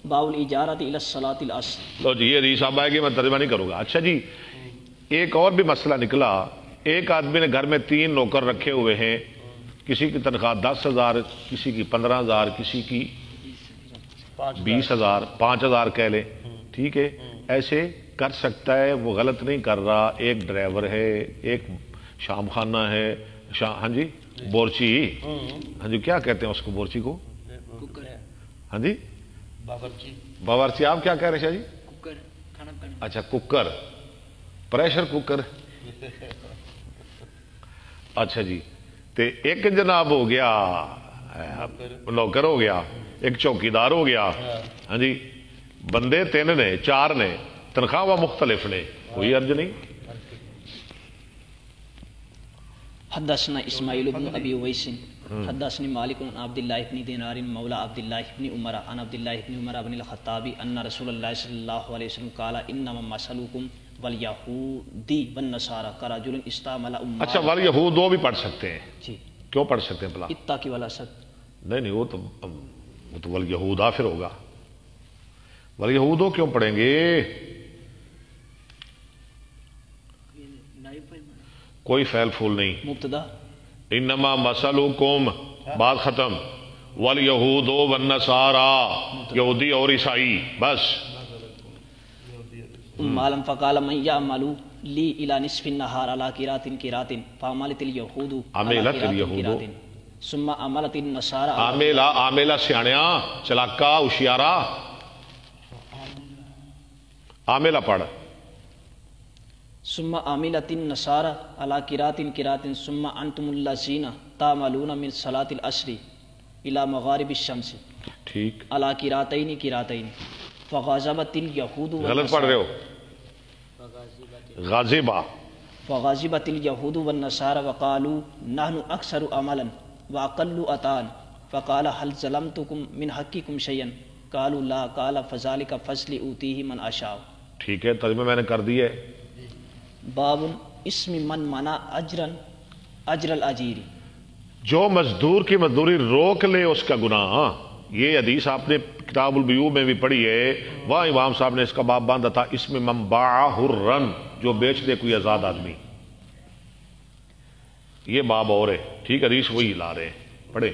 باب الاجارة الى الصلاة العصر. لو جی یہ حدیث اب آئے گی، میں ترجمہ نہیں کروں گا. اچھا جی ایک اور بھی مسئلہ نکلا. ایک آدمی نے گھر میں 3 نوکر رکھے ہوئے ہیں، کسی کی تنخواہ 10,000، کسی کی 15,000، کسی کی 20,000، 5,000 کہہ لیں. ٹھیک ہے ایسے کر سکتا ہے، وہ غلط نہیں کر رہا. ایک ڈرائیور ہے، ایک شام خانہ ہے، ہاں جی بورچی، ہاں جی کیا کہتے ہیں اس کو بورچی کو؟ ہاں جی باورچی. آپ کیا کہہ رہے شاہ جی؟ اچھا کوکر، پریشر کوکر. اچھا جی تے ایک جناب ہو گیا نوکر ہو گیا، ایک چوکیدار ہو گیا. ہاں جی بندے 3 نے 4 نے، تنخواہ مختلف نے، کوئی عرض نہیں. حدثنا اسماعیل بن ابی اویس حدثني مالك عن عبد الله بن دينار مولى عبد الله بن عمر عن عبد الله بن عمر بن الخطاب ان رسول الله صلى الله عليه وسلم قال انما مثلكم واليهود والنصارى كرجل استعمل امه. اچھا والیہود وہ بھی پڑھ سکتے ہیں. جی کیوں پڑھ سکتے ہیں بلا؟ اتقی ولا سد. نہیں وہ تو والیہود آخر ہوگا. والیہودو کیوں پڑھیں گے؟ کوئی فعل فول نہیں. مبتدا انما مثلکم بات ختم. والیہود والنصارى یہودی اور عیسائی بس. معلم فقال من يعمل لي الى نصف النهار على قرات فعملت اليهود عملت اليهود ثم عملت النصارى عاملہ سیاںیاں چلاکا ہوشیارا. عاملہ پڑھ. ثم عملت النصارى على قرات ثم انتم الذين تعملون من صلاة العصر الى مغارب الشمس ٹھیک على قراتين فغضبت اليهود غلط پڑھ رہے ہو. غاضبہ فغضبت اليهود والنصارى وقالوا نحن اكثر عملا واقل عطاء فقال هل ظلمتكم من حقكم شيئا قالوا لا قال فذلك فضل اوتيه من اشاء. ٹھیک ہے ترجمہ میں نے کر دی ہے. باب اسم من منع اجر الاجیر. جو مزدور کی مزدوری روک لے اس کا گناہ. یہ حدیث آپ نے کتاب البیوع میں بھی پڑھی ہے. وہاں امام صاحب نے اس کا باب باندھا تھا اسم من باع حرن، جو بیچ دے کوئی آزاد آدمی. یہ باب اور ہے. ٹھیک حدیث وہی لا رہے ہیں. پڑھے.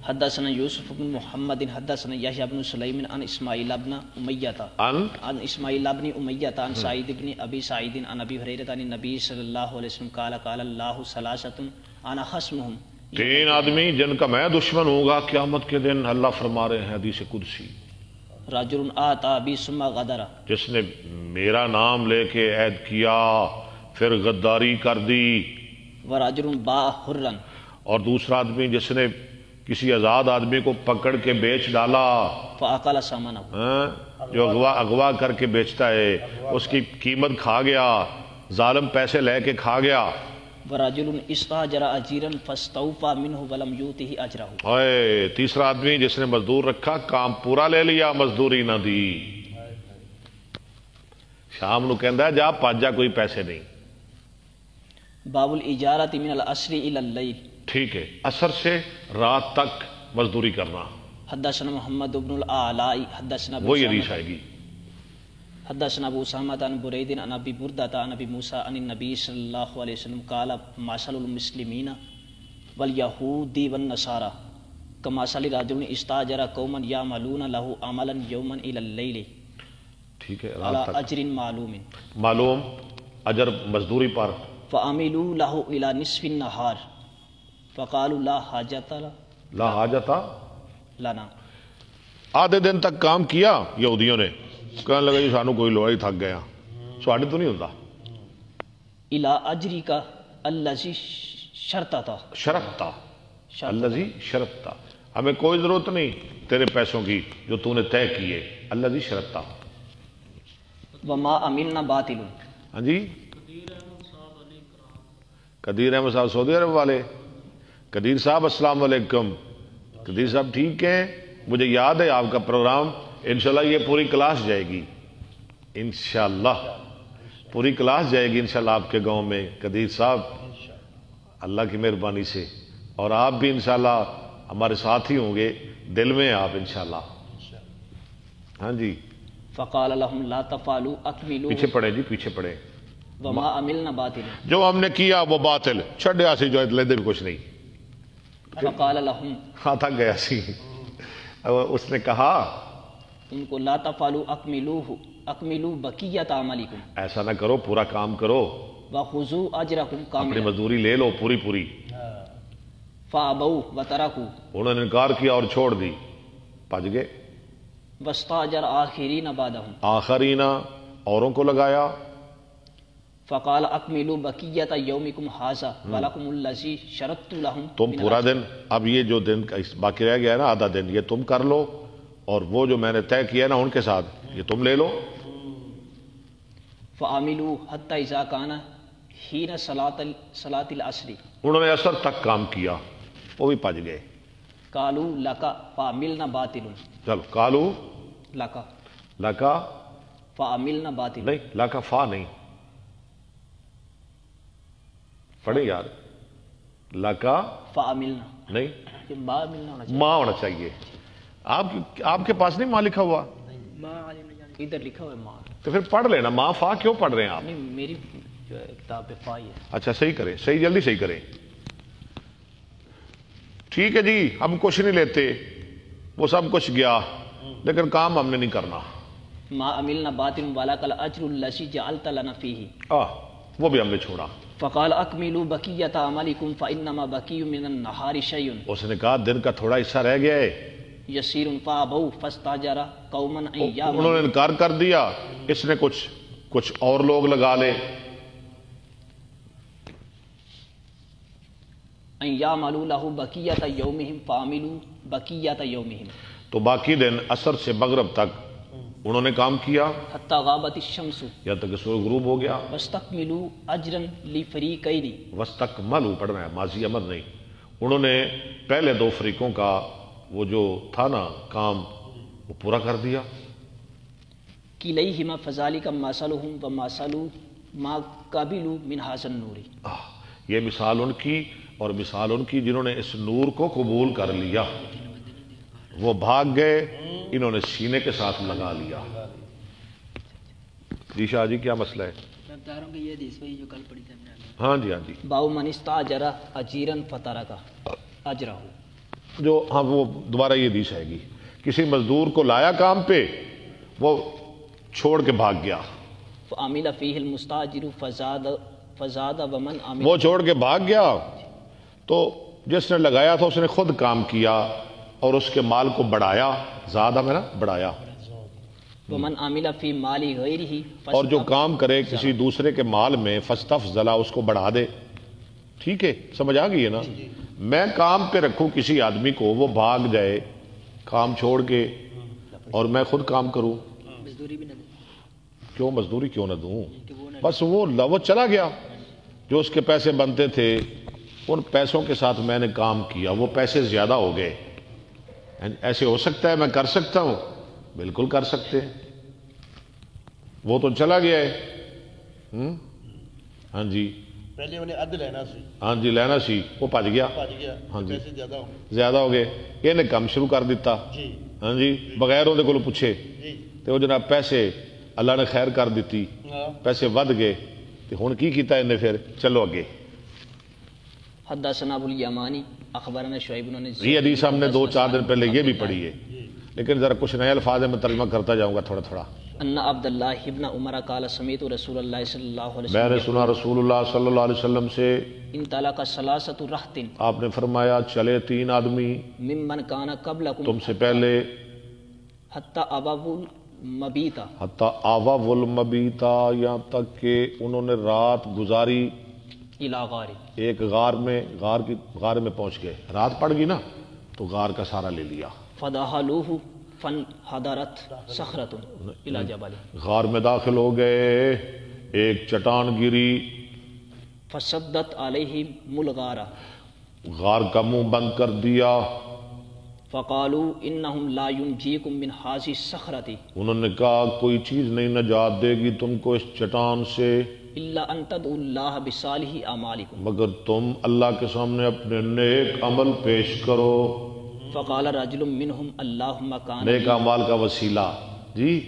حدثنا یوسف بن محمد حدثنا یحییٰ بن سلیم عن اسماعیل بن امیہ عن اسماعیل بن امیہ عن سعید بن ابی سعید عن ابی ہریرہ عن النبی صلی اللہ علیہ وسلم قال قال اللہ ثلاثۃ انا خصمهم. 3 آدمی جن کا میں دشمن ہوں گا قیامت کے دن. اللہ فرما رہے ہیں حدیث قدسی. رجل آتا بی ثم غدر، جس نے میرا نام لے کے عہد کیا پھر غداری کر دی. ورجل باع حرا، اور دوسرا آدمی جس نے کسی آزاد آدمی کو پکڑ کے بیچ ڈالا، فاکل ثمنہ، جو اغوا کر کے بیچتا ہے اس کی قیمت کھا گیا، ظالم پیسے لے کے کھا گیا۔ ورجل استاجر اجیرا فاستوفى منه ولم يؤته اجره، اے تیسرا آدمی جس نے مزدور رکھا، کام پورا لے لیا، مزدوری نہ دی، شام نو کہندا ہے جا پاج جا، کوئی پیسے نہیں۔ باب الاجارۃ من العصر الى الليل، ٹھیک ہے، عصر سے رات تک مزدوری کرنا، حدثنا محمد بن الاعلاء حدثنا ابو وہی اسامہ حدیث آئے گی۔ حدثنا ابو اسامہ عن برید عن ابی بردۃ عن ابی موسیٰ عن النبی صلی اللہ علیہ وسلم قال مثل المسلمین والیہود والنصارى کمثل رجل استاجر قوما یعملون له عملا یوما الى الليل ٹھیک ہے، على رات تک اجر معلوم معلوم اجر مزدوری پر، فعملوا له الى نصف النهار فقالوا لا حاجت لا حاجتا، لنا، آدھے دن تک کام کیا یہودیوں نے، کہنے لگا جی سانو کوئی لوڑ ہی تھک گیا، سواڈے تو نہیں ہوتا، الى اجرک الذی شرطتا، شرطتا الذی شرطتا، ہمیں کوئی ضرورت نہیں تیرے پیسوں کی جو تو نے طے کیے، الذی شرطتا۔ وما عملنا باطل، ہاں جی، قدیر احمد صاحب سعودی عرب والے، قدیر صاحب السلام علیکم، قدیر صاحب ٹھیک ہیں، مجھے یاد ہے آپ کا پروگرام، انشاءاللہ یہ پوری کلاس جائے گی، انشاءاللہ پوری کلاس جائے گی انشاءاللہ آپ کے گاؤں میں، قدیر صاحب اللہ کی مہربانی سے، اور آپ بھی انشاءاللہ ہمارے ساتھ ہی ہوں گے، دل میں آپ انشاءاللہ۔ ہاں جی، فقال لهم لا تفعلوا اكملوا، پیچھے پڑے جی، پیچھے پڑے، وما عملنا باطل، جو ہم نے کیا وہ باطل، چھڑیا سی جو لیندے بھی کچھ نہیں، فقال لهم، ہاں تھک گیا سی، اس نے کہا ان کو لا تفعلوا اکملوا بقیت اعمالکم، ایسا نہ کرو، پورا کام کرو، وخذوا اجرکم اپنی کاملا، مزدوری لے لو پوری پوری۔ فابوا وترکوا، انہوں نے انکار کیا اور چھوڑ دی، بھج گئے۔ واستاجر آخرین بعدهم، آخرین اوروں کو لگایا، فقال اکملوا بقیت یومکم ھذا ولکم الذی شرطت لهم، تم پورا دن، اب یہ جو دن باقی رہ گیا ہے نا آدھا دن، یہ تم کر لو، اور وہ جو میں نے طے کیا ہے نا ان کے ساتھ یہ تم لے لو۔ فعملوا حتی اذا کان حین صلاۃ العصر، انہوں نے عصر تک کام کیا، وہ بھی پج گئے۔ قالوا لک فعملنا باطل، چلو، کالو لک لکا، فعملنا باطل، نہیں لکا فا نہیں پڑھے یار، لکا فعملنا، نہیں، یہ با ملنا ہونا چاہیے، ماں ہونا چاہیے۔ آپ کے پاس نہیں ماں لکھا ہوا؟ ادھر لکھا ہوا ہے ماں، تو پھر پڑھ لینا، ماں فا کیوں پڑھ رہے ہیں آپ؟ نہیں میری جو ہے کتاب پہ فا ہی ہے۔ اچھا صحیح کریں، صحیح، جلدی صحیح کریں۔ ٹھیک ہے جی، ہم کچھ نہیں لیتے، وہ سب کچھ گیا، لیکن کام ہم نے نہیں کرنا، ما عملنا باطل ولک الاجر الذی جعلت لنا فیہ، وہ بھی ہم نے چھوڑا۔ فقال اکملوا بقیت اعمالکم فانما بقی من النہار شیء اس نے کہا دن کا تھوڑا حصہ رہ گیا ہے، یسیر فابوا فاستاجر قوما ایاما، انہوں نے انکار کر دیا، اس نے کچھ اور لوگ لگا لے، ان یعملوا له بقیت یومہم فعملوا بقیت یومہم، تو باقی دن عصر سے مغرب تک انہوں نے کام کیا، حتی غابت الشمس یا تک سورج غروب ہو گیا۔ واستکملوا اجرا لفریقین، واستکملوا پڑھنا ہے، ماضی امر نہیں، انہوں نے پہلے دو فریقوں کا وہ جو تھا نا کام وہ پورا کر دیا۔ کلیہما فذلک مثلهم ومثل ما قبلوا من ھذا النور، یہ مثال ان کی اور مثال ان کی جنہوں نے اس نور کو قبول کر لیا، وہ بھاگ گئے، انہوں نے سینے کے ساتھ لگا لیا۔ جی شاہ جی کیا مسئلہ ہے؟ میں بتا رہا ہوں کہ یہ حدیث وہی جو کل پڑھی تھی ہم نے۔ ہاں جی، ہاں جی، باو من استاجر اجیرا فترک اجرہ، جو ہاں وہ دوبارہ یہ حدیث آئے گی، کسی مزدور کو لایا کام پہ، وہ چھوڑ کے بھاگ گیا، فعمل فیہ المستاجر فزاد ومن عمل، وہ چھوڑ کے بھاگ گیا تو جس نے لگایا تھا اس نے خود کام کیا اور اس کے مال کو بڑھایا، زیادہ میں نا بڑھایا، ومن عمل فی مال غیرہ، اور جو کام کرے کسی دوسرے کے مال میں فاستفضل، اس کو بڑھا دے، ٹھیک ہے، سمجھ آ گئی ہے نا؟ میں کام پہ رکھوں کسی آدمی کو، وہ بھاگ جائے کام چھوڑ کے اور میں خود کام کروں، مزدوری بھی نہ دیں کیوں مزدوری کیوں نہ دوں؟ کہ وہ نہ بس وہ چلا گیا، جو اس کے پیسے بنتے تھے ان پیسوں کے ساتھ میں نے کام کیا، وہ پیسے زیادہ ہو گئے۔ ایسے ہو سکتا ہے میں کر سکتا ہوں؟ بالکل کر سکتے ہیں، وہ تو چلا گیا ہے۔ ہاں جی پہلے انہیں اد لینا سی، ہاں جی لینا سی، وہ بھج گیا، بھج گیا، ہاں جی پیسے زیادہ ہو گئے۔ زیادہ ہو گئے، یہ نے کم شروع کر دیتا، جی ہاں جی بغیر وہ کو پوچھے، جی تو وہ جناب پیسے اللہ نے خیر کر دیتی، ہاں۔ پیسے ود گئے، تو ہن کی کیتا انہیں پھر چلو اگے۔ حدثنا ابو الیمانی اخبرنا شعیب بن یہ حدیث ہم نے 2-4 دن پہلے یہ بھی پڑھی ہے، لیکن ذرا کچھ نئے الفاظ میں ترجمہ کرتا جاؤں گا تھوڑا تھوڑا۔ ان عبد اللہ ابن عمر قال سمعت رسول اللہ صلی اللہ علیہ میں نے وسلم سنا رسول اللہ صلی اللہ علیہ وسلم سے، انطلق ثلاثۃ رہط آپ نے فرمایا چلے 3 آدمی ممن کان قبلکم تم سے پہلے، حتی ابوا المبیتا حتی آوا والمبیتا، یہاں تک کہ انہوں نے رات گزاری الی غار ایک غار میں، غار میں پہنچ گئے، رات پڑ گئی نا تو غار کا سہارا لے لیا، فدخلوه فانحدرت صخرۃ الی جبل غار میں داخل ہو گئے، ایک چٹان گری، فسدت علیہم الغار غار کا منہ بند کر دیا، فقالوا انہم لا ینجیکم من هذه الصخرۃ انہوں نے کہا کوئی چیز نہیں نجات دے گی تم کو اس چٹان سے الا ان تدعوا اللہ بصالح اعمالکم، مگر تم اللہ کے سامنے اپنے نیک عمل پیش کرو، فقال رجل منہم اللہم کان نیک اعمال کا وسیلہ۔ جی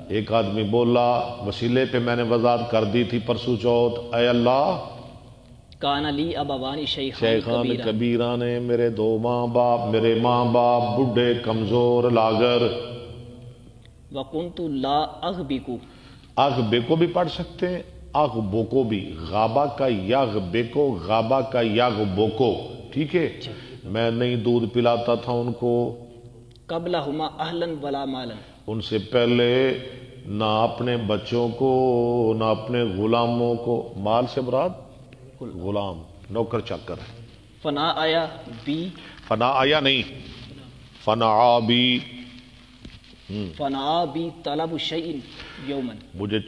ایک آدمی بولا وسیلے پہ میں نے وضاحت کر دی تھی پرسوں چوتھ، اے اللہ کان لی ابوان شیخان شیخان کبیرہ کبیرہ نے، میرے 2 ماں باپ، میرے ماں باپ بڈھے کمزور لاغر۔ وکنت لا اغبکو، اغ بے کو بھی پڑھ سکتے ہیں، اغ بو کو بھی، غابہ کا یغ بے کو، غابہ کا یغ بو کو، ٹھیک ہے۔ میں نہیں دودھ پلاتا تھا ان کو، قبلہما اہلا ولا مالا، ان سے پہلے نہ اپنے بچوں کو نہ اپنے غلاموں کو، مال سے مراد غلام نوکر چاکر، فنا آیا بی فنا آیا نہیں فنا بی، فنا بی طلب شیء یومن، مجھے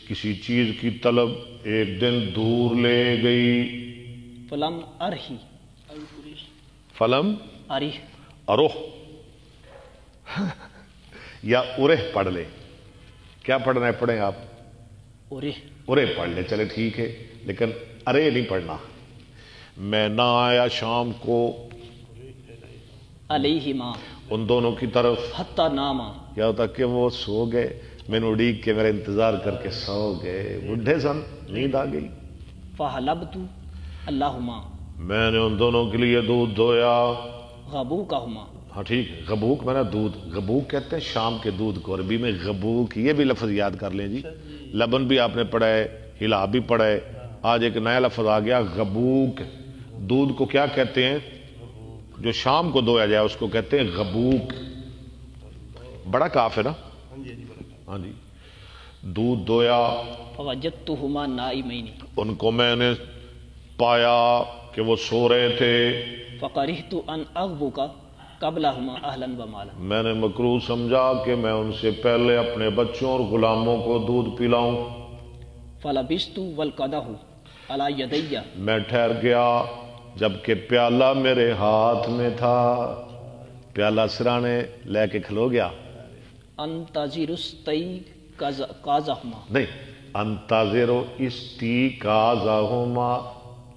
کسی چیز کی طلب ایک دن دور لے گئی، فلم ارہی فلم ارہ اروح یا ارح پڑھ لے، کیا پڑھنا ہے پڑھیں آپ، ارہ ارے پڑھ لے چلے ٹھیک ہے، لیکن ارے نہیں پڑھنا۔ میں نہ آیا شام کو علیہما ان دونوں کی طرف، حتی ناما، کیا ہوتا کہ وہ سو گئے، میں نے اڑیگ کے میرا انتظار کر کے سو گئے، بڈھے سن نیند آ گئی، فحلبت اللہما، میں نے ان دونوں کے لیے دودھ دھویا، غبوکہما، ہاں ٹھیک ہے، غبوک میں نے دودھ، غبوک کہتے ہیں شام کے دودھ کو، عربی میں غبوک، یہ بھی لفظ یاد کر لیں جی، لبن بھی آپ نے پڑھا ہے، ہلا بھی پڑھا ہے، آج ایک نیا لفظ آ گیا غبوک، دودھ کو کیا کہتے ہیں جو شام کو دھویا جائے اس کو کہتے ہیں غبوک، بڑا کاف ہے نا، ہاں جی، دودھ دھویا، فوجدتہما نائمین، ان کو میں نے پایا کہ وہ سو رہے تھے، فقرہت ان اغبک قبلہما اہلا و مالا، میں نے مکروہ سمجھا کہ میں ان سے پہلے اپنے بچوں اور غلاموں کو دودھ پلاؤں، فلبست والقدح علی یدی، میں ٹھہر گیا جبکہ پیالہ میرے ہاتھ میں تھا، پیالہ سرانے لے کے کھلو گیا، انتظر استیقاظہما، نہیں انتظر استیقاظہما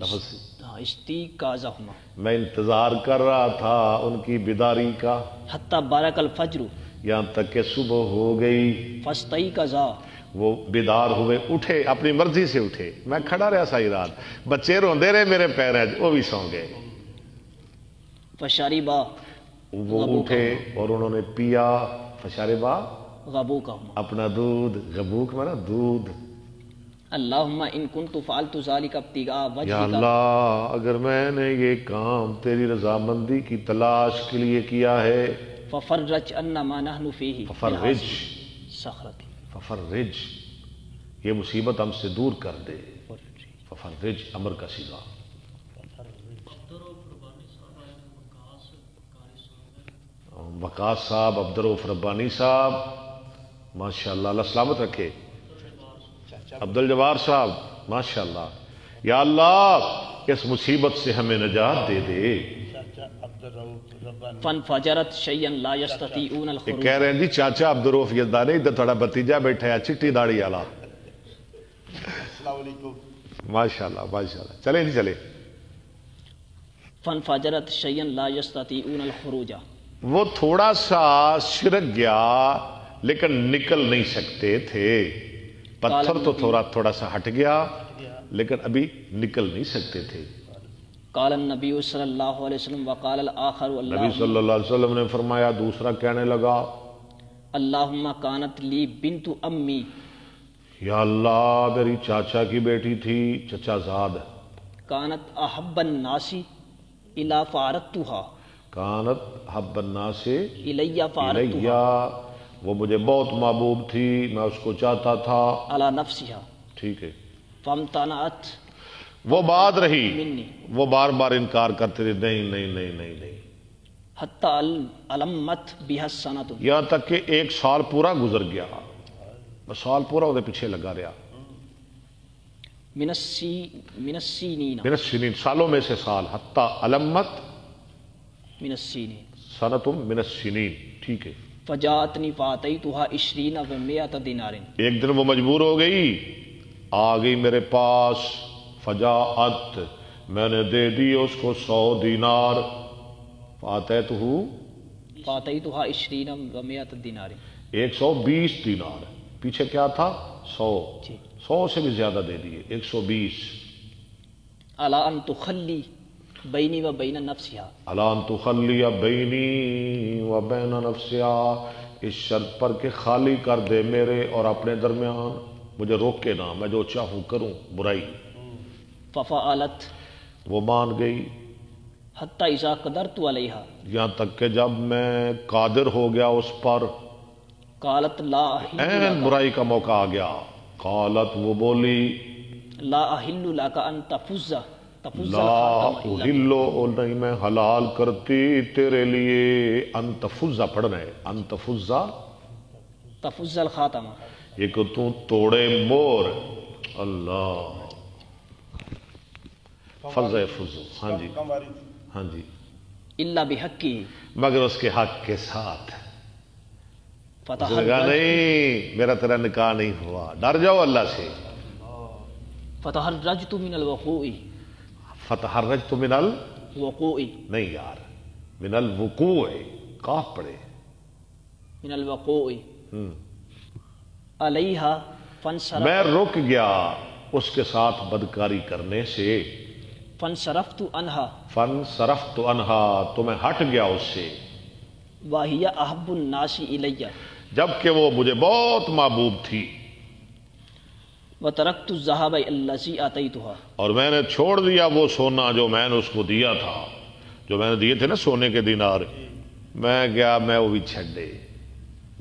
لفظ، استیقاظہما، میں انتظار کر رہا تھا ان کی بیداری کا، حتی بارک الفجر، یہاں تک کہ صبح ہو گئی، فاستیقظا، وہ بیدار ہوئے، اٹھے، اپنی مرضی سے اٹھے، میں کھڑا رہا ساری رات، بچے روندے رہے میرے پیر، وہ بھی سو گئے، فشربا، وہ اٹھے اور انہوں نے پیا، فشربا غبوکہما، اپنا دودھ، غبوک میں نا دودھ، اللہم ان کنت فعلت ذالک ابتغاء یا وجہک، اللہ اگر میں نے یہ کام تیری رضامندی کی تلاش کے لیے کیا ہے، ففرج عنا ما نحن فیہ، ففرج، صخرۃ، ففرج، یہ مصیبت ہم سے دور کر دے، ففرج امر کا صیغہ، وقاص صاحب، عبدالرؤوف ربانی صاحب، ماشاءاللہ، اللہ سلامت رکھے، عبدالجبار صاحب، ماشاءاللہ، یا اللہ اس مصیبت سے ہمیں نجات دے دے۔ فانفجرت شیئا لا یستطیعون یہ الخروج۔ کہہ رہے ہیں جی چاچا عبدالرؤوف یزدانی، ادھر تھوڑا بتیجا بیٹھا ہے چٹی داڑھی والا، السلام علیکم۔ ماشاءاللہ ماشاءاللہ، چلیں جی چلیں۔ فانفجرت شیئا لا یستطیعون الخروج۔ وہ تھوڑا سا سرک گیا لیکن نکل نہیں سکتے تھے، پتھر تو تھوڑا سا ہٹ گیا لیکن ابھی نکل نہیں سکتے تھے۔ قال النبی صلی اللہ علیہ وسلم وقال الآخر نبی صلی اللہ علیہ وسلم نے فرمایا، دوسرا کہنے لگا، اللہم کانت لی بنت امی، یا اللہ میری چاچا کی بیٹی تھی، چچا زاد، کانت احب الناس الی فارتها، کانت حب الناس الی فارتها، الیہ، وہ مجھے بہت محبوب تھی، میں اس کو چاہتا تھا، علی نفسها، ٹھیک ہے، فامتنعت وہ بات رہی، منی، وہ بار بار انکار کرتے رہے، نہیں نہیں نہیں نہیں نہیں، حتی علمت بها السنۃ، یہاں تک کہ ایک سال پورا گزر گیا، بس سال پورا وہ پیچھے لگا رہا، من السینین، من السنین، سالوں میں سے سال، حتی علمت من السینین، سنتم من السنین، ٹھیک ہے۔ فجاءتنی فاتیتها 20 و 100 دینار، ایک دن وہ مجبور ہو گئی، آ گئی میرے پاس، فجاءت، میں نے دے دی اس کو 100 دینار، فاتیتہ فاتیتها 20 و 100 دینار، 120 دینار، پیچھے کیا تھا 100، جی، 100 سے بھی زیادہ دے دیے، 120، الا ان تخلی بینی و بین نفسها، الان تخلی بینی و بین نفسها، اس شرط پر کہ خالی کر دے میرے اور اپنے درمیان، مجھے روکے نہ، میں جو چاہوں کروں برائی۔ ففعلت، وہ مان گئی، حتی اذا قدرت علیہا، یہاں تک کہ جب میں قادر ہو گیا اس پر، قالت لا احل این لک، برائی کا موقع آ گیا، قالت وہ بولی، لا احل لک ان تفز لا احلو، اور نہیں میں حلال کرتی تیرے لیے، ان تفزا پڑھنا ہے، ان تفزا، تفز الخاتمہ، یہ کہ تو توڑے مور، اللہ فضا فضو، ہاں جی ہاں جی، الا بحقی، مگر اس کے حق کے ساتھ۔ اس نے کہا فتحرج، نہیں میرا تیرا نکاح نہیں ہوا، ڈر جاؤ اللہ سے، فتحرجت من الوقوع، فتحرجت من وقوع، نہیں یار، من الوقوع، کاف پڑے، من الوقوع ہم۔ علیہا، میں فانصرف، رک گیا اس کے ساتھ بدکاری کرنے سے، فانصرفت عنہا، فن صرفت عنہا، تو میں ہٹ گیا اس سے، وہی احب الناس الیہ، جبکہ وہ مجھے بہت محبوب تھی، وترکت الذهب الذی آتیتها، اور میں نے چھوڑ دیا وہ سونا جو میں نے اس کو دیا تھا، جو میں نے دیے تھے نا سونے کے دینار، میں گیا میں وہ بھی چھڈے،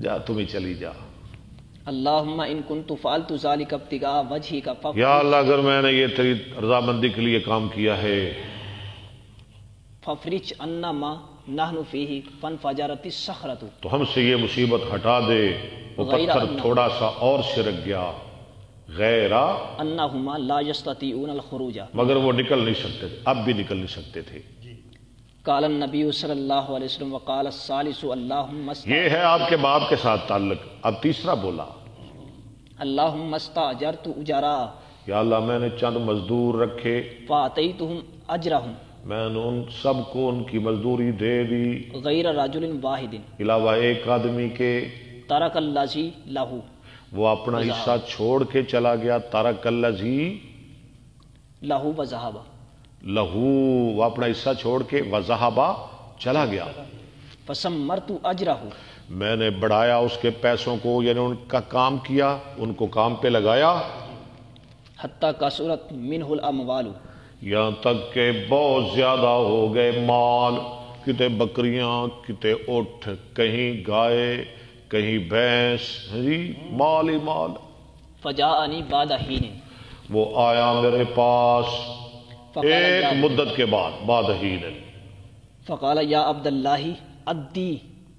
جا تم ہی چلی جا، اللہم ان کنت فعلت ذلک ابتغاء وجہک یا اللہ اگر میں نے یہ تیری رضامندی کے لیے کام کیا ہے، ففرج عنا ما نحن فیہ، فانفجرت الصخرۃ، تو ہم سے یہ مصیبت ہٹا دے، وہ پتھر تھوڑا سا اور سرک گیا، غیر انہما لا یستطیعون الخروج، مگر وہ نکل نہیں سکتے تھے، اب بھی نکل نہیں سکتے تھے۔ قال النبی صلی اللہ علیہ وسلم وقال الثالث اللہم یہ ہے آپ کے باپ کے ساتھ تعلق۔ اب تیسرا بولا، اللہم استاجرت اجراء، یا اللہ میں نے چند مزدور رکھے، فاتیتہم اجرہم، میں نے ان سب کو ان کی مزدوری دے دی، غیر رجل واحد، علاوہ ایک آدمی کے، ترک الذی لہ، وہ اپنا حصہ چھوڑ کے چلا گیا، ترک الذی لہ وذہب، لہو، وہ اپنا حصہ چھوڑ کے وذہبا چلا گیا، فسمرت اجرہ، میں نے بڑھایا اس کے پیسوں کو، یعنی ان کا کام کیا، ان کو کام پہ لگایا، حتی کثرت منہ الاموال، یہاں تک کہ بہت زیادہ ہو گئے مال، کتے بکریاں، کتے اٹھ، کہیں گائے، کہیں بھینس، جی مال ہی مال۔ فجاءنی بعد حین، وہ آیا میرے پاس فقال ایک یا- مدت کے بعد، بعد ہی نے، فقال یا عبداللہ ادی